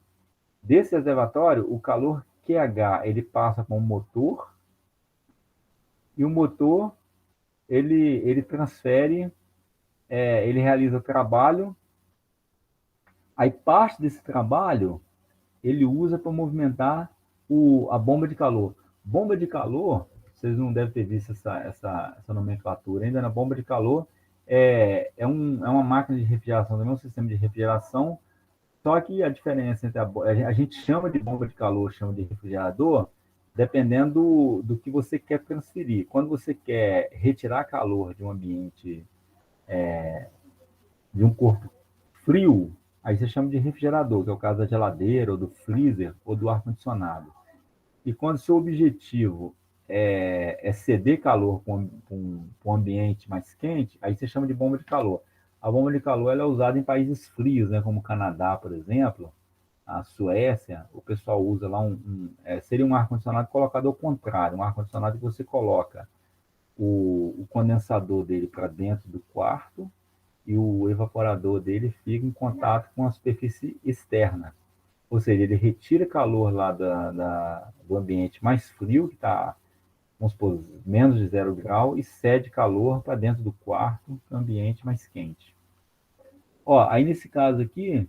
Desse reservatório, o calor QH, ele passa para um motor, e o motor, ele transfere, ele realiza trabalho, aí parte desse trabalho, ele usa para movimentar a bomba de calor. Bomba de calor, vocês não devem ter visto essa nomenclatura ainda, na bomba de calor é uma máquina de refrigeração, também é um sistema de refrigeração, só que a diferença entre a gente chama de bomba de calor, chama de refrigerador, dependendo do que você quer transferir. Quando você quer retirar calor de um ambiente, de um corpo frio, aí você chama de refrigerador, que é o caso da geladeira, ou do freezer, ou do ar-condicionado. E quando seu objetivo é ceder calor para um ambiente mais quente, aí você chama de bomba de calor. A bomba de calor ela é usada em países frios, né, como o Canadá, por exemplo, a Suécia. O pessoal usa lá seria um ar-condicionado colocado ao contrário, um ar-condicionado que você coloca o condensador dele para dentro do quarto e o evaporador dele fica em contato com a superfície externa. Ou seja, ele retira calor lá do ambiente mais frio, que está, vamos supor, menos de 0 grau, e cede calor para dentro do quarto, que é um ambiente mais quente. Ó, aí nesse caso aqui,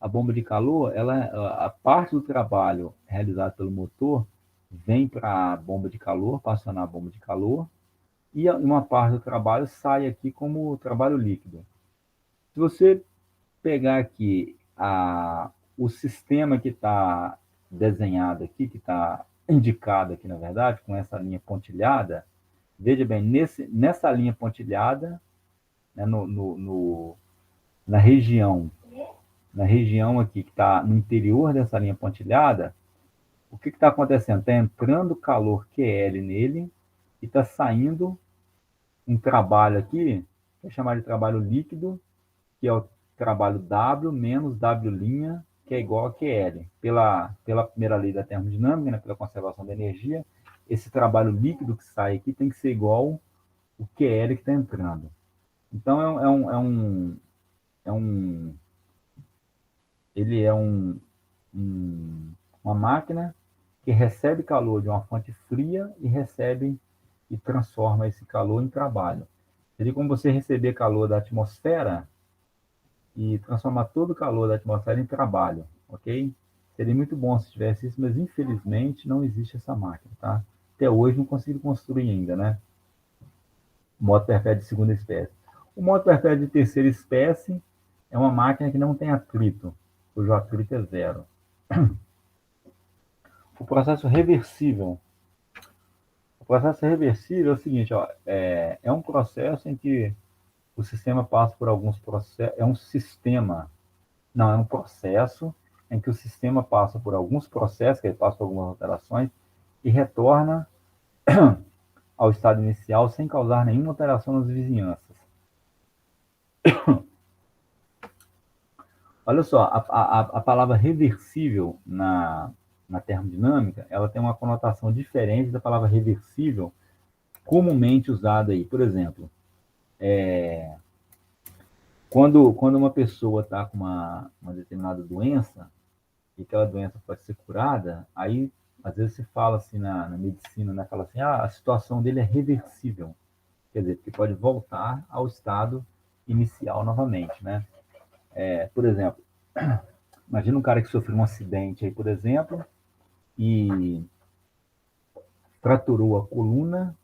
a bomba de calor, a parte do trabalho realizado pelo motor vem para a bomba de calor, passa na bomba de calor, e uma parte do trabalho sai aqui como trabalho líquido. Se você pegar aqui o sistema que está desenhado aqui, que está indicado aqui, na verdade, com essa linha pontilhada, veja bem, nessa linha pontilhada, né, na região, aqui que está no interior dessa linha pontilhada, o que está acontecendo? Está entrando calor QL nele e está saindo um trabalho aqui, que é chamado de trabalho líquido, que é o trabalho W menos W', que é igual a QL. Pela primeira lei da termodinâmica, né, pela conservação da energia, esse trabalho líquido que sai aqui tem que ser igual o QL que está entrando. Então, ele é uma máquina que recebe calor de uma fonte fria e transforma esse calor em trabalho. Seria como você receber calor da atmosfera e transformar todo o calor da atmosfera em trabalho, ok? Seria muito bom se tivesse isso, mas infelizmente não existe essa máquina, tá? Até hoje não consigo construir ainda, né? O modo perpétuo de segunda espécie. O modo perpétuo de terceira espécie é uma máquina que não tem atrito, cujo atrito é zero. O processo reversível. O processo reversível é o seguinte, ó, é um processo em que o sistema passa por alguns processos, é um sistema, não, é um processo em que o sistema passa por alguns processos, que ele passa por algumas alterações, e retorna ao estado inicial sem causar nenhuma alteração nas vizinhanças. Olha só, a palavra reversível na termodinâmica, ela tem uma conotação diferente da palavra reversível comumente usada aí. Por exemplo, quando uma pessoa está com uma determinada doença, e aquela doença pode ser curada, aí às vezes se fala assim na medicina, né? Fala assim, a situação dele é reversível, quer dizer, que pode voltar ao estado inicial novamente, né? Por exemplo, imagina um cara que sofreu um acidente aí, por exemplo, e fraturou a coluna,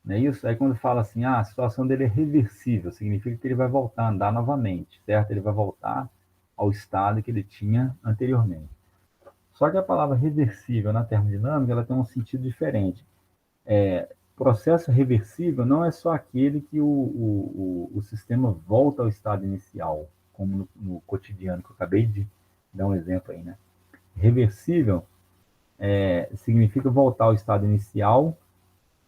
não é isso? Aí quando fala assim, a situação dele é reversível, significa que ele vai voltar a andar novamente, certo? Ele vai voltar ao estado que ele tinha anteriormente. Só que a palavra reversível na termodinâmica ela tem um sentido diferente. Processo reversível não é só aquele que o sistema volta ao estado inicial, como no cotidiano, que eu acabei de dar um exemplo aí, né? Reversível significa voltar ao estado inicial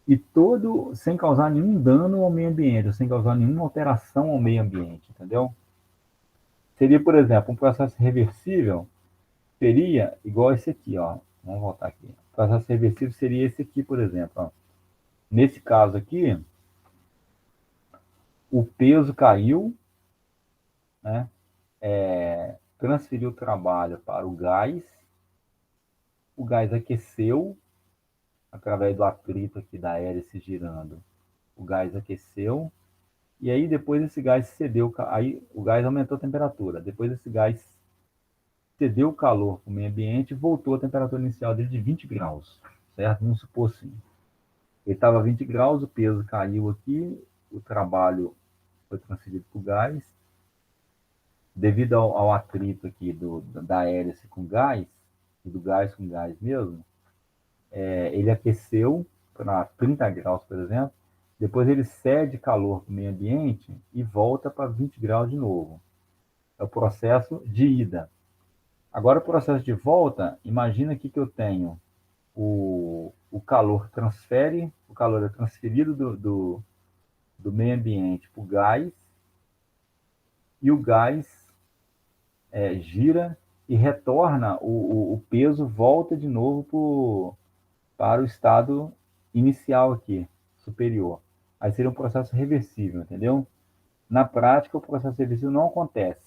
e todo sem causar nenhum dano ao meio ambiente, sem causar nenhuma alteração ao meio ambiente, entendeu? Seria, por exemplo, um processo reversível seria igual esse aqui, ó. Vamos voltar aqui. O processo reversível seria esse aqui, por exemplo. Ó. Nesse caso aqui, o peso caiu, né, transferiu o trabalho para o gás aqueceu, através do atrito aqui da hélice girando, o gás aqueceu, e aí depois esse gás cedeu, aí o gás aumentou a temperatura, depois esse gás cedeu o calor para o meio ambiente e voltou à temperatura inicial dele de 20 graus, certo? Vamos supor assim. Ele estava a 20 graus, o peso caiu aqui, o trabalho foi transferido para o gás. Devido ao atrito aqui da hélice com gás, e do gás com gás mesmo, ele aqueceu para 30 graus, por exemplo, depois ele cede calor para o meio ambiente e volta para 20 graus de novo. É o processo de ida. Agora, o processo de volta, imagina aqui que eu tenho o calor transfere, o calor é transferido do meio ambiente para o gás, e o gás gira e retorna, o peso volta de novo para o estado inicial aqui, superior. Aí seria um processo reversível, entendeu? Na prática, o processo reversível não acontece.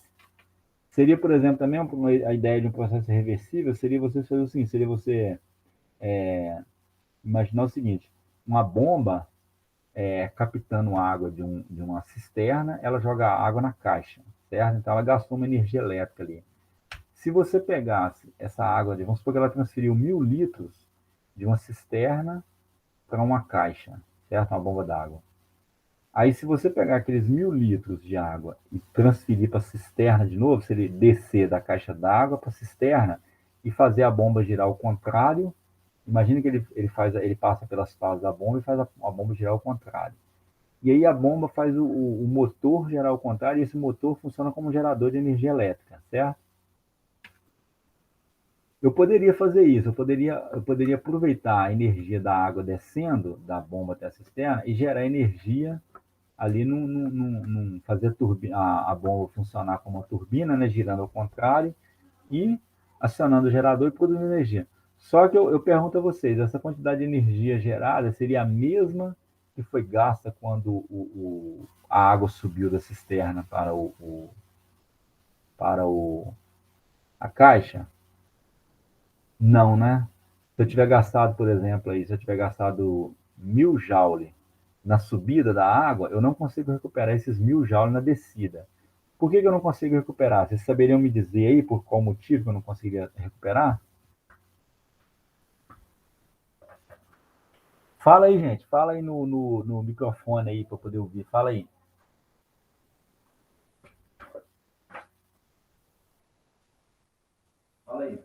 Seria, por exemplo, também a ideia de um processo reversível seria você fazer o seguinte, seria você imaginar o seguinte, uma bomba captando água de uma cisterna, ela joga água na caixa, certo? Então ela gastou uma energia elétrica ali. Se você pegasse essa água, vamos supor que ela transferiu 1.000 litros de uma cisterna para uma caixa, certo? Uma bomba d'água. Aí, se você pegar aqueles 1.000 litros de água e transferir para a cisterna de novo, se ele descer da caixa d'água para a cisterna e fazer a bomba girar ao contrário, imagina que ele passa pelas fases da bomba e faz a bomba girar ao contrário. E aí a bomba faz o motor girar ao contrário, e esse motor funciona como gerador de energia elétrica, certo? Eu poderia fazer isso, eu poderia aproveitar a energia da água descendo da bomba até a cisterna e gerar energia ali, fazer a bomba funcionar como uma turbina, né, girando ao contrário e acionando o gerador e produzindo energia. Só que eu pergunto a vocês, essa quantidade de energia gerada seria a mesma que foi gasta quando a água subiu da cisterna para a caixa? Não, né? Se eu tiver gastado, por exemplo, se eu tiver gastado 1.000 joules na subida da água, eu não consigo recuperar esses 1.000 joules na descida. Por que eu não consigo recuperar? Vocês saberiam me dizer aí por qual motivo eu não conseguiria recuperar? Fala aí, gente. Fala aí no microfone aí para poder ouvir. Fala aí. Fala aí.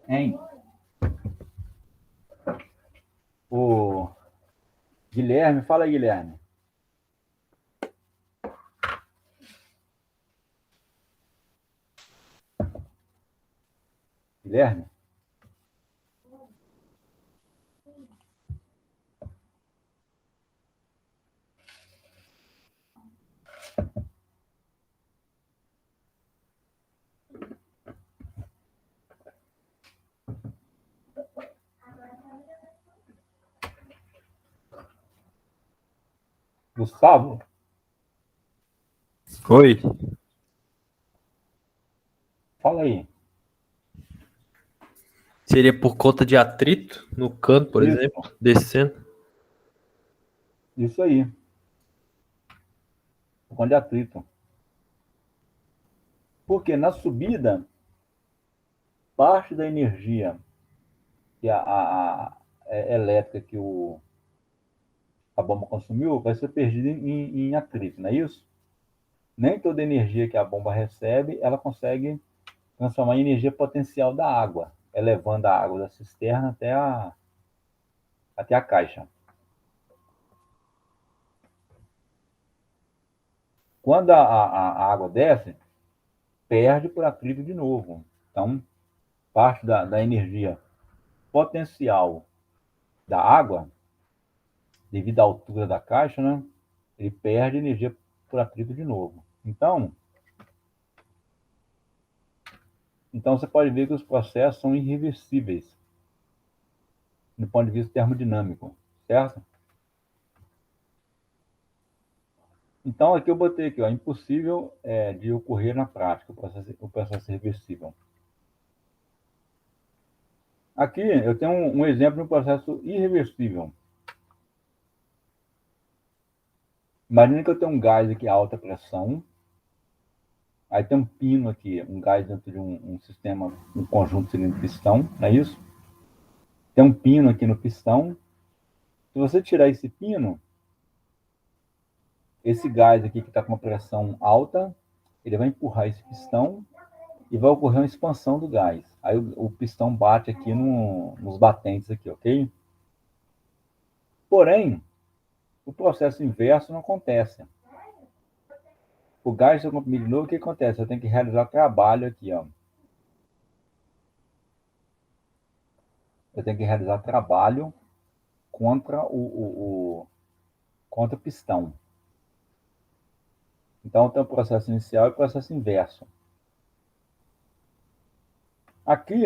Hein? O Guilherme, fala aí, Guilherme. Guilherme? Gustavo? Oi. Fala aí. Seria por conta de atrito no cano, por Isso. exemplo, descendo. Isso aí. Quando é atrito. Porque na subida, parte da energia que elétrica que a bomba consumiu vai ser perdida em atrito, não é isso? Nem toda energia que a bomba recebe, ela consegue transformar em energia potencial da água, elevando a água da cisterna até a caixa. Quando a água desce, perde por atrito de novo. Então, parte da energia potencial da água, devido à altura da caixa, né, ele perde energia por atrito de novo. Então, Então, você pode ver que os processos são irreversíveis do ponto de vista termodinâmico, certo? Então, aqui eu botei aqui, ó, impossível de ocorrer na prática, o processo reversível. Aqui eu tenho um exemplo de um processo irreversível. Imagina que eu tenho um gás aqui a alta pressão, aí tem um pino aqui, um gás dentro de um sistema, um conjunto cilindro-pistão, não é isso? Tem um pino aqui no pistão. Se você tirar esse pino, esse gás aqui que está com uma pressão alta, ele vai empurrar esse pistão e vai ocorrer uma expansão do gás. Aí o pistão bate aqui nos batentes aqui, ok? Porém, o processo inverso não acontece. O gás está comprimido de novo, o que acontece? Eu tenho que realizar trabalho aqui, ó. Eu tenho que realizar trabalho contra contra o pistão. Então, tem o processo inicial e o processo inverso. Aqui,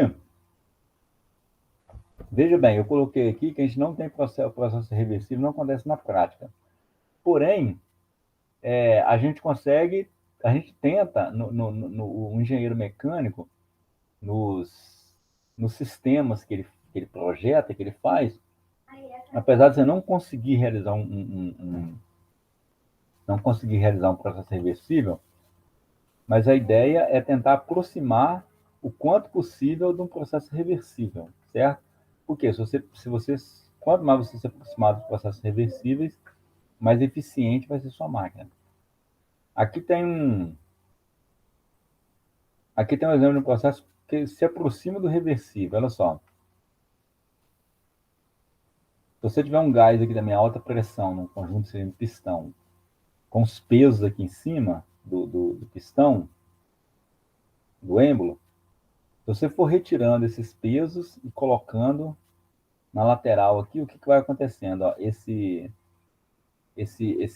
veja bem, eu coloquei aqui que a gente não tem processo reversível, não acontece na prática. Porém, a gente consegue, a gente tenta, o engenheiro mecânico, nos sistemas que ele projeta, que ele faz, apesar de você não conseguir realizar não conseguir realizar um processo reversível, mas a ideia é tentar aproximar o quanto possível de um processo reversível, certo? Porque quanto mais você se aproximar dos processos reversíveis, mais eficiente vai ser sua máquina. Aqui tem um exemplo de um processo que se aproxima do reversível. Olha só. Se você tiver um gás aqui da minha alta pressão, num conjunto de pistão, com os pesos aqui em cima do pistão, do êmbolo, se você for retirando esses pesos e colocando na lateral aqui, o que vai acontecendo? Ó, esse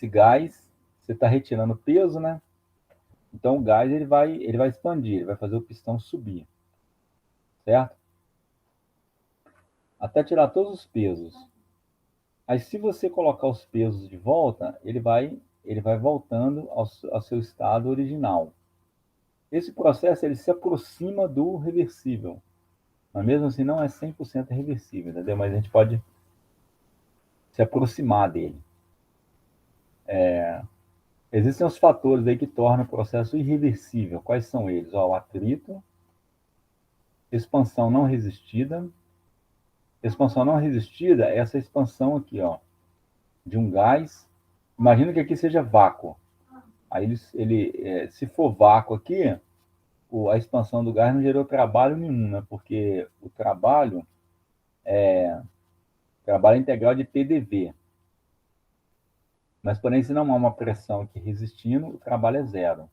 gás, você está retirando peso, né? Então o gás ele vai expandir, ele vai fazer o pistão subir, certo? Até tirar todos os pesos. Aí, se você colocar os pesos de volta, ele vai voltando ao seu estado original. Esse processo ele se aproxima do reversível, mas mesmo assim não é 100% reversível, entendeu? Mas a gente pode se aproximar dele. Existem os fatores aí que tornam o processo irreversível. Quais são eles? Ó, o atrito, expansão não resistida. Expansão não resistida é essa expansão aqui, ó, de um gás. Imagina que aqui seja vácuo. Aí se for vácuo aqui, a expansão do gás não gerou trabalho nenhum, né? Porque o trabalho é integral de PDV. Mas, porém, se não há uma pressão aqui resistindo, o trabalho é zero.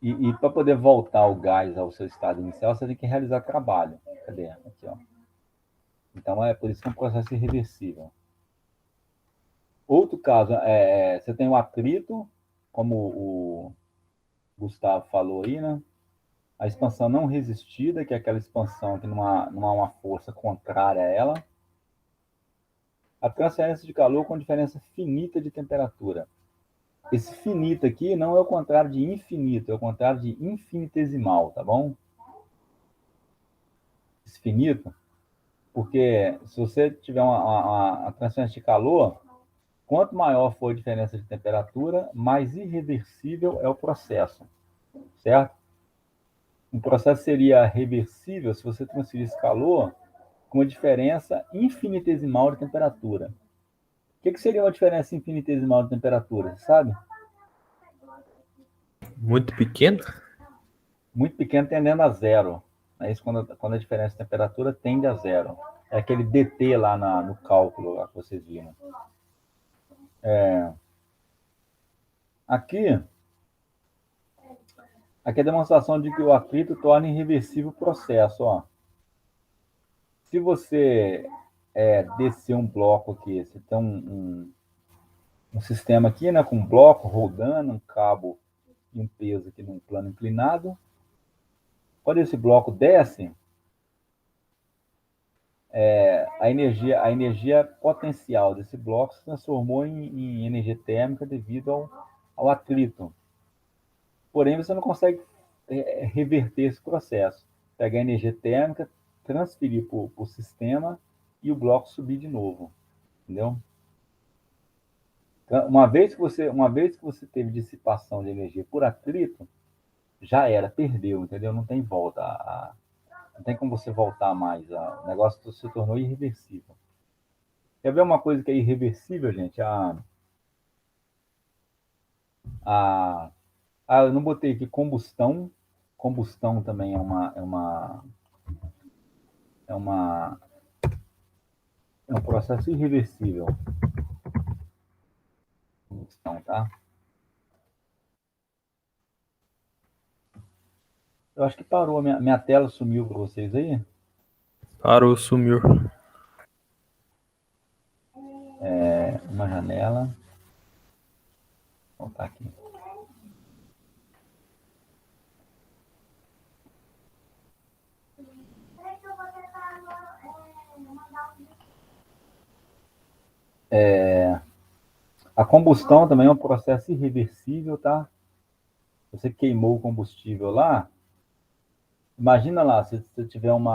E para poder voltar o gás ao seu estado inicial, você tem que realizar trabalho. Cadê? Aqui, ó. Então, é por isso que é um processo irreversível. Outro caso, você tem o atrito, como o Gustavo falou aí, né? A expansão não resistida, que é aquela expansão que não há uma força contrária a ela. A transferência de calor com diferença finita de temperatura. Esse finito aqui não é o contrário de infinito, é o contrário de infinitesimal, tá bom? Esse finito, porque se você tiver uma transferência de calor, quanto maior for a diferença de temperatura, mais irreversível é o processo, certo? Um processo seria reversível se você transferisse calor com uma diferença infinitesimal de temperatura. O que seria uma diferença infinitesimal de temperatura, sabe? Muito pequeno? Muito pequeno tendendo a zero. É isso quando a diferença de temperatura tende a zero. É aquele dt lá no cálculo lá que vocês viram. Aqui é a demonstração de que o atrito torna irreversível o processo. Ó. Se você descer um bloco aqui, você tem um sistema aqui, né, com um bloco rodando, um cabo e um peso aqui num plano inclinado. Quando esse bloco desce, a energia potencial desse bloco se transformou em energia térmica devido ao atrito. Porém, você não consegue reverter esse processo. Pegar a energia térmica, transferir para o sistema e o bloco subir de novo. Entendeu? Uma vez que você teve dissipação de energia por atrito, já era, perdeu, entendeu? Não tem volta. Não tem como você voltar mais. O negócio se tornou irreversível. Quer ver uma coisa que é irreversível, gente? Eu não botei aqui combustão. Combustão também é um processo irreversível. Combustão, tá? Eu acho que parou. Minha tela sumiu para vocês aí. Parou, sumiu. Uma janela. Vou voltar aqui. A combustão também é um processo irreversível, tá? Você queimou o combustível lá. Imagina lá, se você tiver um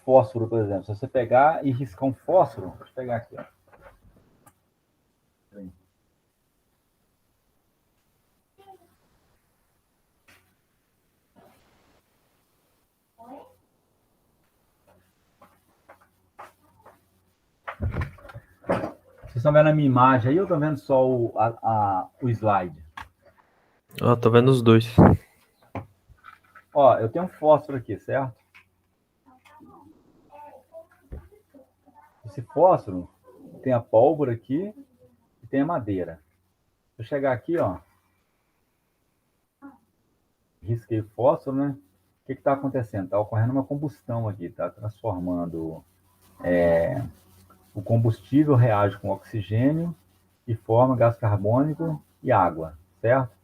fósforo, por exemplo. Se você pegar e riscar um fósforo, deixa eu pegar aqui, ó. Vocês estão vendo a minha imagem aí ou estão vendo só o slide? Ó, tô vendo os dois. Ó, eu tenho um fósforo aqui, certo? Esse fósforo tem a pólvora aqui e tem a madeira. Se eu chegar aqui, ó, risquei o fósforo, né? O que está acontecendo? Está ocorrendo uma combustão aqui, está transformando o combustível reage com oxigênio e forma gás carbônico e água, certo?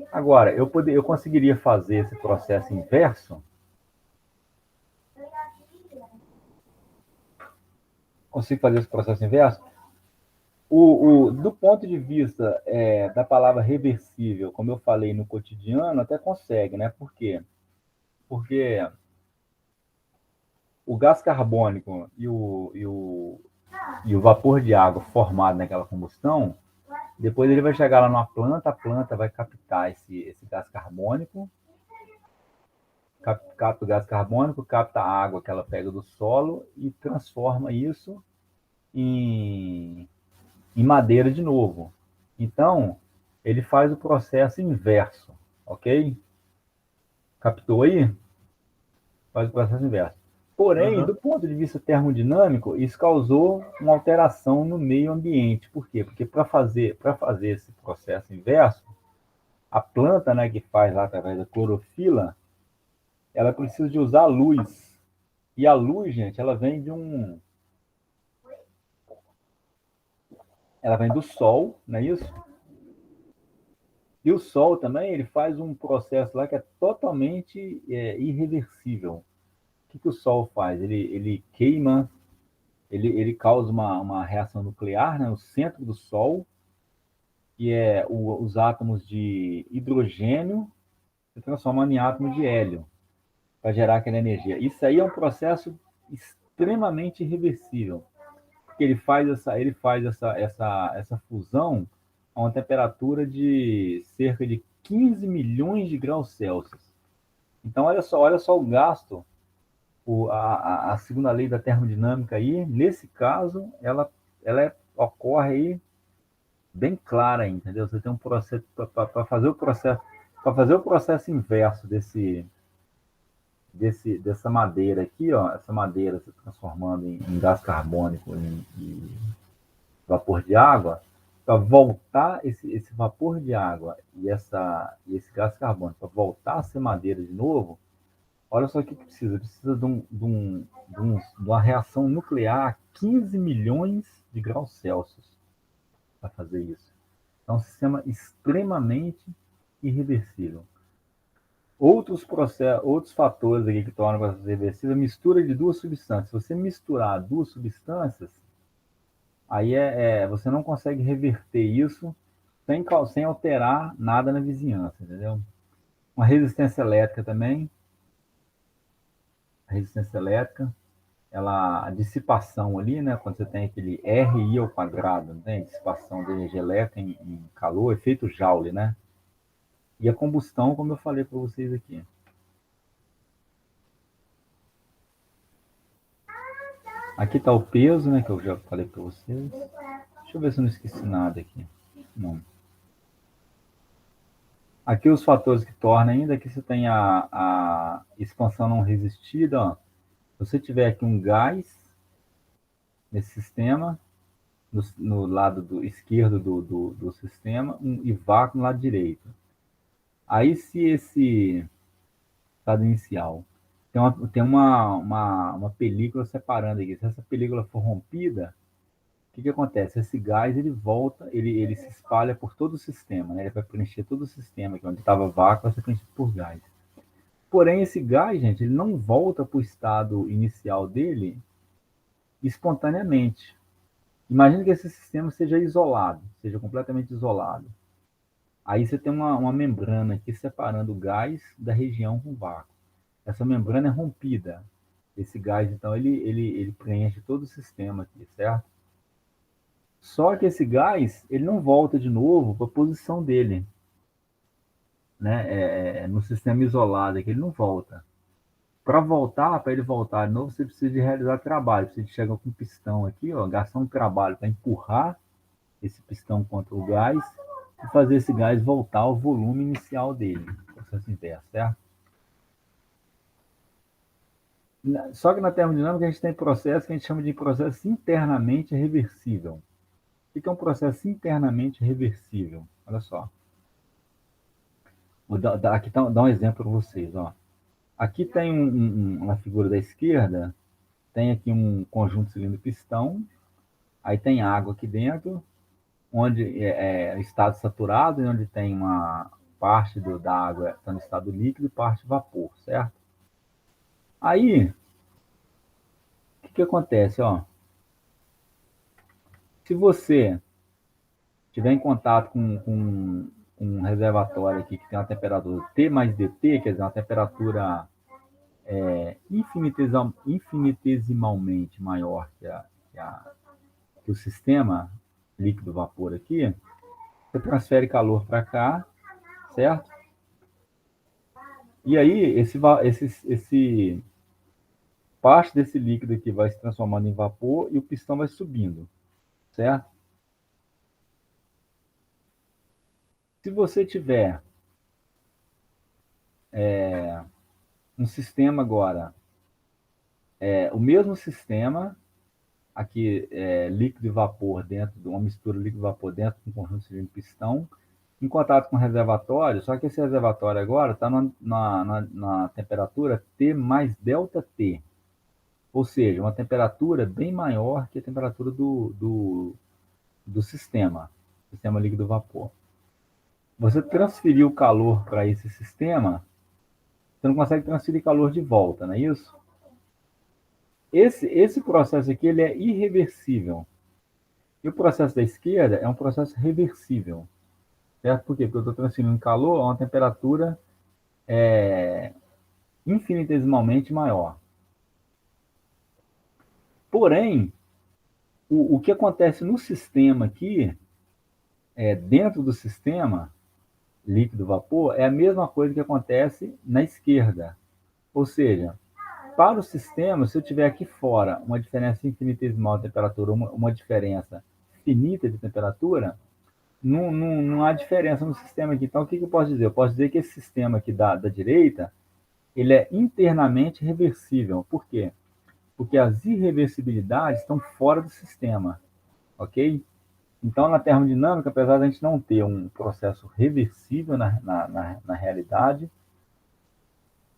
Agora, eu conseguiria fazer esse processo inverso? Consigo fazer esse processo inverso? Do ponto de vista da palavra reversível, como eu falei no cotidiano, até consegue, né? Por quê? Porque o gás carbônico e o vapor de água formado naquela combustão, depois ele vai chegar lá numa planta, a planta vai captar esse gás carbônico, capta o gás carbônico, capta a água que ela pega do solo e transforma isso em madeira de novo. Então, ele faz o processo inverso, ok? Captou aí? Faz o processo inverso. Porém, do ponto de vista termodinâmico, isso causou uma alteração no meio ambiente. Por quê? Porque para fazer esse processo inverso, a planta, né, que faz lá através da clorofila, ela precisa de usar luz. E a luz, gente, ela vem do sol, não é isso? E o sol também, ele faz um processo lá que é totalmente irreversível. O que o sol faz? Ele queima, ele causa uma reação nuclear, né, no centro do sol, que é os átomos de hidrogênio se transformando em átomos de hélio, para gerar aquela energia. Isso aí é um processo extremamente irreversível, porque ele faz essa fusão a uma temperatura de cerca de 15 milhões de graus Celsius. Então, olha só o gasto. A segunda lei da termodinâmica aí, nesse caso, ela ocorre aí bem clara, entendeu? Você tem um processo para fazer o processo inverso dessa madeira aqui, ó, essa madeira se transformando em gás carbônico e vapor de água, para voltar esse vapor de água e esse gás carbônico para voltar a ser madeira de novo. Olha só o que precisa. Precisa de uma reação nuclear a 15 milhões de graus Celsius. para fazer isso. É um sistema extremamente irreversível. Outros processos, outros fatores aqui que tornam o processo reversível é a mistura de duas substâncias. Se você misturar duas substâncias, aí você não consegue reverter isso sem alterar nada na vizinhança, entendeu? Uma resistência elétrica também. A resistência elétrica, a dissipação ali, né? Quando você tem aquele RI ao quadrado, né? Dissipação de energia elétrica em calor, efeito Joule, né? E a combustão, como eu falei para vocês aqui. Aqui está o peso, né? Que eu já falei para vocês. Deixa eu ver se eu não esqueci nada aqui. Não. Aqui os fatores que tornam ainda, aqui você tem a expansão não resistida. Ó. Se você tiver aqui um gás nesse sistema, no lado esquerdo do sistema, e vácuo no lado direito. Aí, se esse estado inicial tem uma película separando aqui, se essa película for rompida, o que acontece? Esse gás ele volta, ele se espalha por todo o sistema, né? Ele vai preencher todo o sistema, que onde estava vácuo vai ser preenchido por gás. Porém, esse gás, gente, ele não volta para o estado inicial dele espontaneamente. Imagina que esse sistema seja isolado, seja completamente isolado. Aí você tem uma membrana aqui separando o gás da região com vácuo. Essa membrana é rompida. Esse gás, então, ele preenche todo o sistema aqui, certo? Só que esse gás, ele não volta de novo para a posição dele, né? No sistema isolado aqui, ele não volta. Para ele voltar de novo, você precisa de realizar trabalho. Você chega com um pistão aqui, ó, gastar um trabalho para empurrar esse pistão contra o gás e fazer esse gás voltar ao volume inicial dele. Processo inverso, certo? Só que na termodinâmica a gente tem processo que a gente chama de processo internamente reversível. O que é um processo internamente reversível? Olha só. Aqui dá um exemplo para vocês. Ó. Aqui tem uma figura da esquerda, tem aqui um conjunto cilindro-pistão, aí tem água aqui dentro, onde é estado saturado, e onde tem uma parte da água está no estado líquido e parte vapor, certo? Aí, o que acontece? Ó? Se você estiver em contato com um reservatório aqui que tem uma temperatura T mais dt, quer dizer, uma temperatura infinitesimalmente maior que o sistema líquido-vapor aqui, você transfere calor para cá, certo? E aí, parte desse líquido aqui vai se transformando em vapor e o pistão vai subindo, certo? Se você tiver um sistema agora, o mesmo sistema, aqui líquido e vapor dentro de uma mistura líquido e vapor dentro de um conjunto cilíndrico pistão, em contato com o reservatório, só que esse reservatório agora está na temperatura T mais delta T, ou seja, uma temperatura bem maior que a temperatura do sistema líquido-vapor. Você transferiu o calor para esse sistema, você não consegue transferir calor de volta, não é isso? Esse processo aqui ele é irreversível. E o processo da esquerda é um processo reversível. Certo? Por quê? Porque eu estou transferindo calor a uma temperatura infinitesimalmente maior. Porém, o que acontece no sistema aqui, dentro do sistema líquido-vapor, é a mesma coisa que acontece na esquerda. Ou seja, para o sistema, se eu tiver aqui fora uma diferença infinitesimal de temperatura, uma diferença finita de temperatura, não há diferença no sistema aqui. Então, o que eu posso dizer? Eu posso dizer que esse sistema aqui da direita, ele é internamente reversível. Por quê? Porque as irreversibilidades estão fora do sistema, ok? Então, na termodinâmica, apesar de a gente não ter um processo reversível na realidade,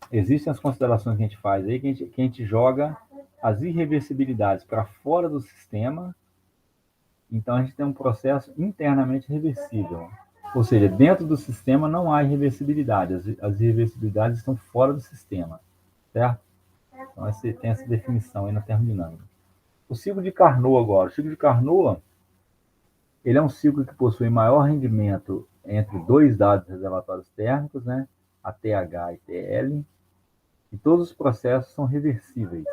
existem as considerações que a gente faz aí, que a gente joga as irreversibilidades para fora do sistema Então, a gente tem um processo internamente reversível. Ou seja, dentro do sistema não há irreversibilidade. As irreversibilidades estão fora do sistema, certo? Então, tem essa definição aí na termodinâmica. O ciclo de Carnot agora. O ciclo de Carnot, ele é um ciclo que possui maior rendimento entre dois dados reservatórios térmicos, né? ATH e TL, e todos os processos são reversíveis.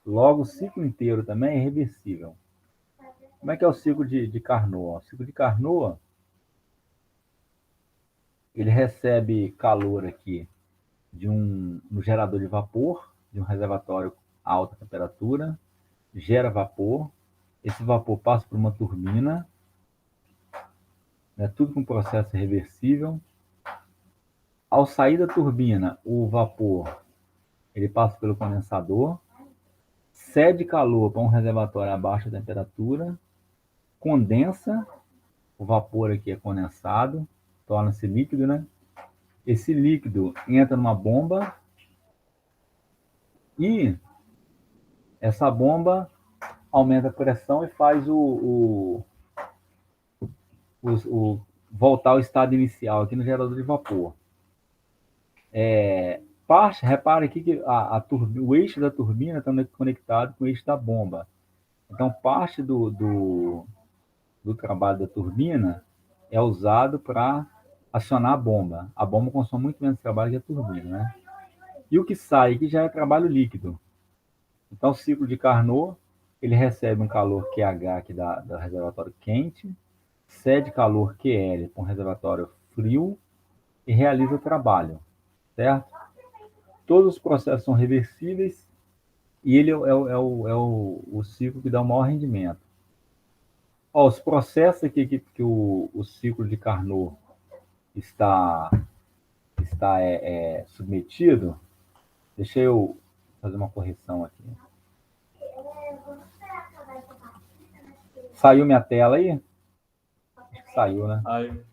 Logo, o ciclo inteiro também é reversível. Como é que é o ciclo de Carnot? O ciclo de Carnot, ele recebe calor aqui de um gerador de vapor, de um reservatório a alta temperatura, gera vapor, esse vapor passa por uma turbina, né, tudo com processo reversível. Ao sair da turbina, o vapor ele passa pelo condensador, cede calor para um reservatório a baixa temperatura, condensa, o vapor aqui é condensado, torna-se líquido, né? Esse líquido entra numa bomba e essa bomba aumenta a pressão e faz voltar ao estado inicial aqui no gerador de vapor. Repare aqui que o eixo da turbina está conectado com o eixo da bomba. Então, parte do trabalho da turbina é usado para acionar a bomba. A bomba consome muito menos trabalho que a turbina, né? E o que sai aqui já é trabalho líquido. Então, o ciclo de Carnot, ele recebe um calor QH aqui do reservatório quente, cede calor QL para um reservatório frio e realiza o trabalho, certo? Todos os processos são reversíveis e ele é o ciclo que dá o maior rendimento. Ó, os processos aqui que o ciclo de Carnot está submetido, deixa eu fazer uma correção aqui. Saiu minha tela aí? Acho que saiu, né? Aí.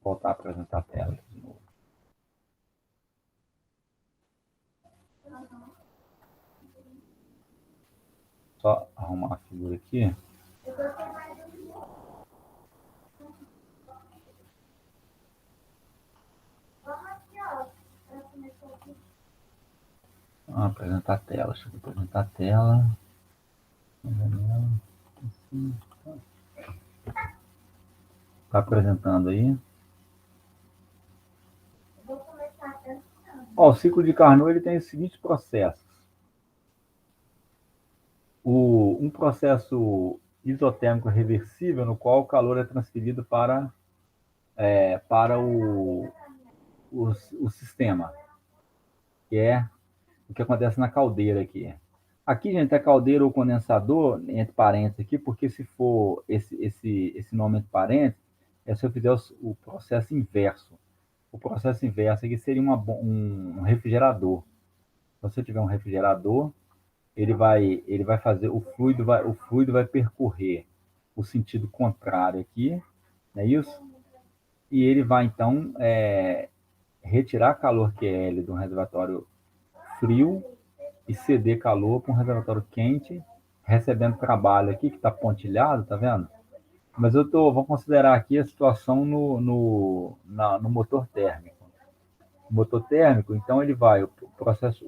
Voltar a apresentar a tela de novo. Só arrumar a figura aqui. Apresentar a tela. Deixa eu apresentar a tela. Está apresentando aí. Ó, o ciclo de Carnot ele tem os seguintes processos. Um processo isotérmico reversível, no qual o calor é transferido para o sistema, que é o que acontece na caldeira aqui. Aqui, gente, é caldeira ou condensador, entre parênteses aqui, porque se for esse nome entre parênteses, é se eu fizer o processo inverso. O processo inverso aqui seria um refrigerador. Então, se eu tiver um refrigerador, ele vai fazer, o fluido vai percorrer o sentido contrário aqui, não é isso? E ele vai, então, retirar calor QL de um reservatório frio e ceder calor para um reservatório quente, recebendo trabalho aqui, que está pontilhado, tá vendo? Mas vou considerar aqui a situação no motor térmico. O motor térmico, então, ele vai, o processo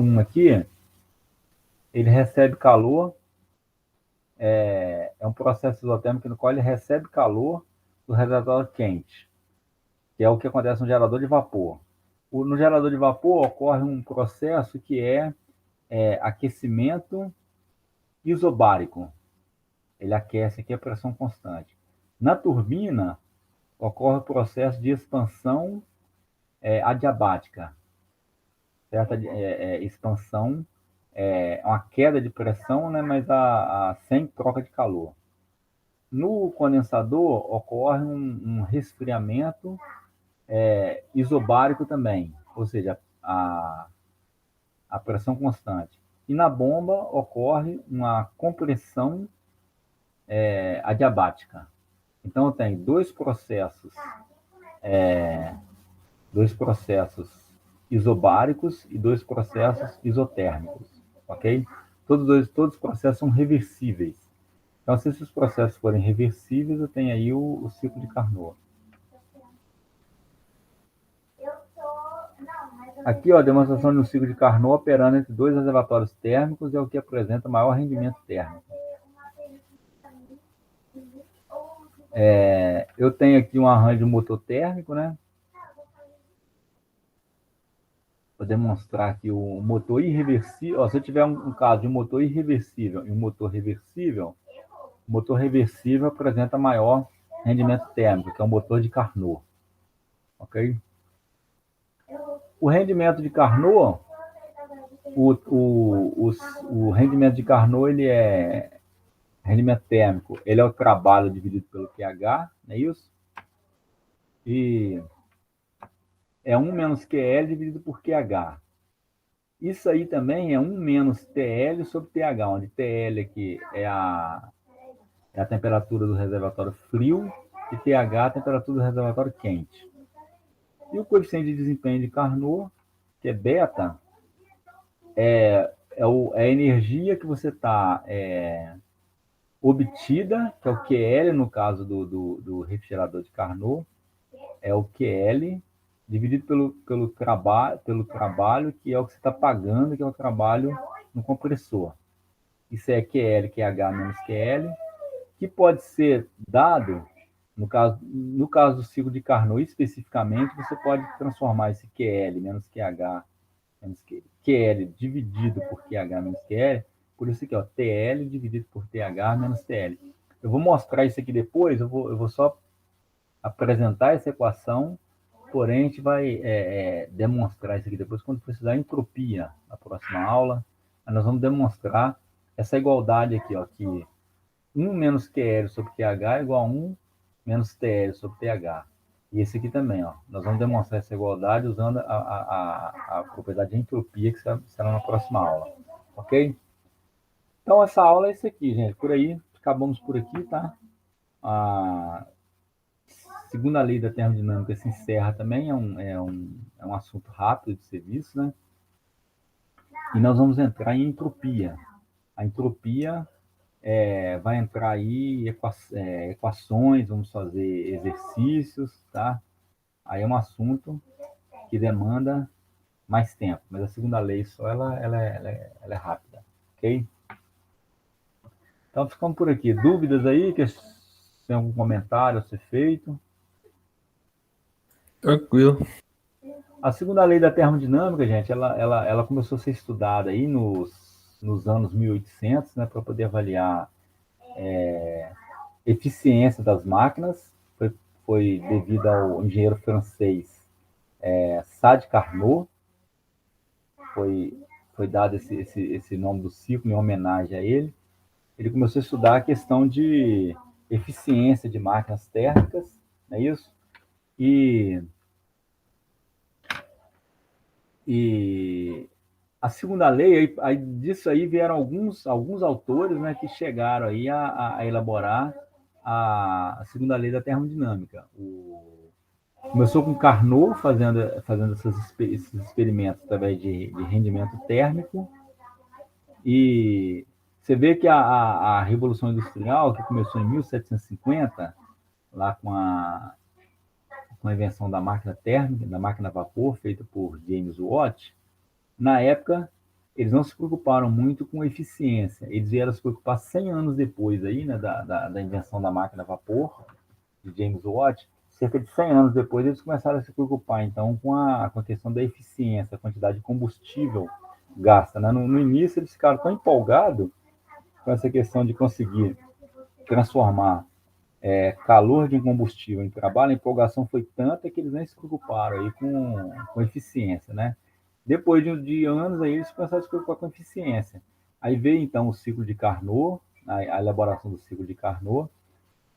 1 aqui, ele recebe calor, é um processo isotérmico no qual ele recebe calor do reservatório quente, que é o que acontece no gerador de vapor. No gerador de vapor ocorre um processo que é aquecimento isobárico. Ele aquece aqui a pressão constante. Na turbina, ocorre o processo de expansão adiabática. Certa expansão é uma queda de pressão, né, mas sem troca de calor. No condensador, ocorre um resfriamento isobárico também, ou seja, a pressão constante. E na bomba ocorre uma compressão adiabática. Então, eu tenho dois processos isobáricos e 2 processos isotérmicos, ok? Todos os processos são reversíveis. Então, se esses processos forem reversíveis, eu tenho aí o ciclo de Carnot. Aqui, ó, a demonstração de um ciclo de Carnot operando entre 2 reservatórios térmicos é o que apresenta maior rendimento térmico. Eu tenho aqui um arranjo motor térmico, né? Vou demonstrar aqui o motor irreversível. Ó, se eu tiver um caso de um motor irreversível e um motor reversível, o motor reversível apresenta maior rendimento térmico, que é o motor de Carnot. Ok? O rendimento de Carnot, o rendimento de Carnot, ele é rendimento térmico, ele é o trabalho dividido pelo QH, não é isso? E é 1 menos QL dividido por QH. Isso aí também é 1 menos TL sobre TH, onde TL aqui é a temperatura do reservatório frio e TH a temperatura do reservatório quente. E o coeficiente de desempenho de Carnot, que é beta, é a energia que você está obtida, que é o QL, no caso do refrigerador de Carnot, é o QL dividido pelo trabalho, que é o que você está pagando, que é o trabalho no compressor. Isso é QL, QH menos QL, que pode ser dado, no caso do ciclo de Carnot especificamente, você pode transformar esse QL menos QH menos QL dividido por QH menos QL, por isso aqui, ó, TL dividido por TH menos TL. Eu vou mostrar isso aqui depois, eu vou só apresentar essa equação, porém a gente vai demonstrar isso aqui depois quando precisar entropia na próxima aula. Nós vamos demonstrar essa igualdade aqui, ó, que 1 menos QL sobre QH é igual a 1 menos TL sobre TH. E esse aqui também, ó. Nós vamos demonstrar essa igualdade usando a propriedade de entropia, que será na próxima aula. Ok? Então, essa aula é isso aqui, gente. Por aí, acabamos por aqui, tá? A segunda lei da termodinâmica se encerra também, é um assunto rápido de serviço, né? E nós vamos entrar em entropia. A entropia vai entrar aí equações, vamos fazer exercícios, tá? Aí é um assunto que demanda mais tempo, mas a segunda lei só ela é rápida, ok? Então ficamos por aqui. Dúvidas aí? Tem algum comentário a ser feito? Tranquilo. A segunda lei da termodinâmica, gente, ela começou a ser estudada aí nos anos 1800, né, para poder avaliar eficiência das máquinas. Foi devido ao engenheiro francês Sade Carnot. Foi dado esse nome do ciclo em homenagem a ele. Ele começou a estudar a questão de eficiência de máquinas térmicas, não é isso? E a segunda lei, aí disso aí vieram alguns autores, né, que chegaram aí a elaborar a segunda lei da termodinâmica. Começou com Carnot fazendo esses experimentos através de rendimento térmico, e você vê que a Revolução Industrial, que começou em 1750, lá com a invenção da máquina térmica, da máquina a vapor, feita por James Watt, na época, eles não se preocuparam muito com eficiência. Eles vieram se preocupar 100 anos depois aí, né, da invenção da máquina a vapor, de James Watt. Cerca de 100 anos depois, eles começaram a se preocupar, então, com a questão da eficiência, a quantidade de combustível gasta. Né? No início, eles ficaram tão empolgados com essa questão de conseguir transformar calor de um combustível em trabalho, a empolgação foi tanta que eles nem se preocuparam aí com eficiência, né? Depois de anos, aí, eles começaram a se preocupar com eficiência. Aí veio, então, o ciclo de Carnot, a elaboração do ciclo de Carnot,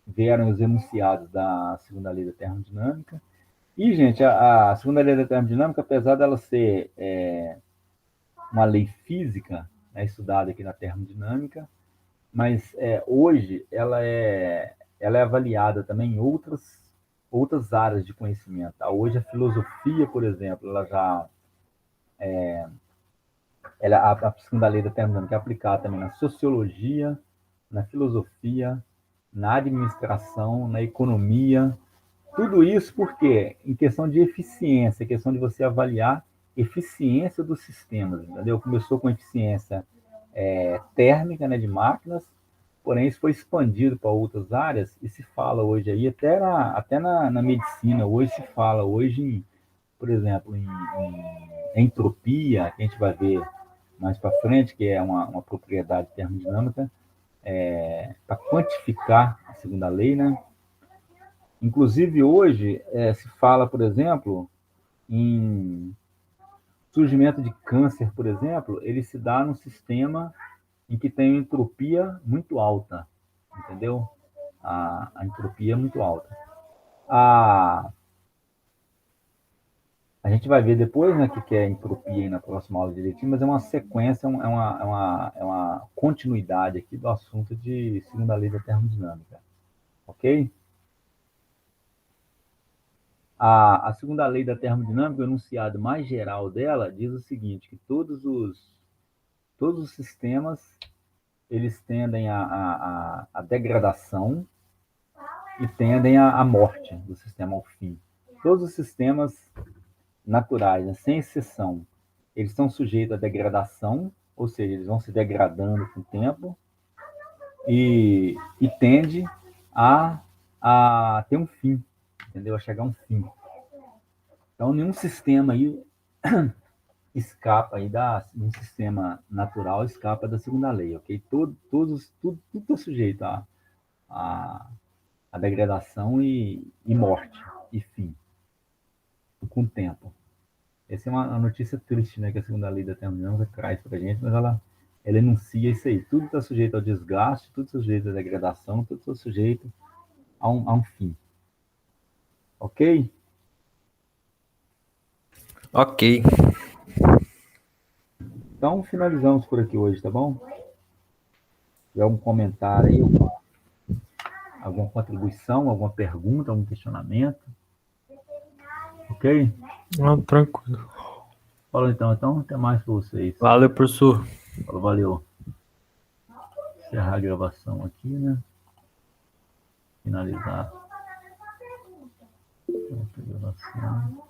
vieram os enunciados da segunda lei da termodinâmica. E, gente, a segunda lei da termodinâmica, apesar dela ser uma lei física, né, estudada aqui na termodinâmica, mas hoje ela é avaliada também em outras áreas de conhecimento. Hoje a filosofia, por exemplo, ela já a segunda lei da termodinâmica é aplicada também na sociologia, na filosofia, na administração, na economia. Tudo isso porque, em questão de eficiência, questão de você avaliar eficiência dos sistemas, entendeu? Começou com eficiência térmica, né, de máquinas, porém isso foi expandido para outras áreas e se fala hoje aí, até na medicina, hoje se fala, hoje, por exemplo, em entropia, que a gente vai ver mais para frente, que é uma propriedade termodinâmica, para quantificar a segunda lei, né? Inclusive, hoje, se fala, por exemplo, em surgimento de câncer, por exemplo, ele se dá num sistema em que tem entropia muito alta, entendeu? A entropia é muito alta. A gente vai ver depois, né, o que é entropia aí na próxima aula direitinho, mas é uma sequência, é uma continuidade aqui do assunto de segunda lei da termodinâmica, ok? A segunda lei da termodinâmica, o enunciado mais geral dela, diz o seguinte, que todos os sistemas, eles tendem à degradação e tendem à morte do sistema ao fim. Todos os sistemas naturais, né, sem exceção, eles estão sujeitos à degradação, ou seja, eles vão se degradando com o tempo e tende a ter um fim, entendeu? A chegar a um fim. Então, nenhum sistema aí escapa aí um sistema natural escapa da segunda lei, ok? Tudo está sujeito a degradação e morte e fim com o tempo. Essa é uma notícia triste, né, que a segunda lei da termodinâmica traz para a gente, mas ela enuncia isso aí. Tudo está sujeito ao desgaste, tudo está sujeito à degradação, tudo está sujeito a um fim. Ok? Ok. Então, finalizamos por aqui hoje, tá bom? Se tiver algum comentário aí, alguma contribuição, alguma pergunta, algum questionamento. Ok? Não, tranquilo. Falou então, até mais para vocês. Valeu, professor. Falou, valeu. Encerrar a gravação aqui, né? Finalizar a gravação.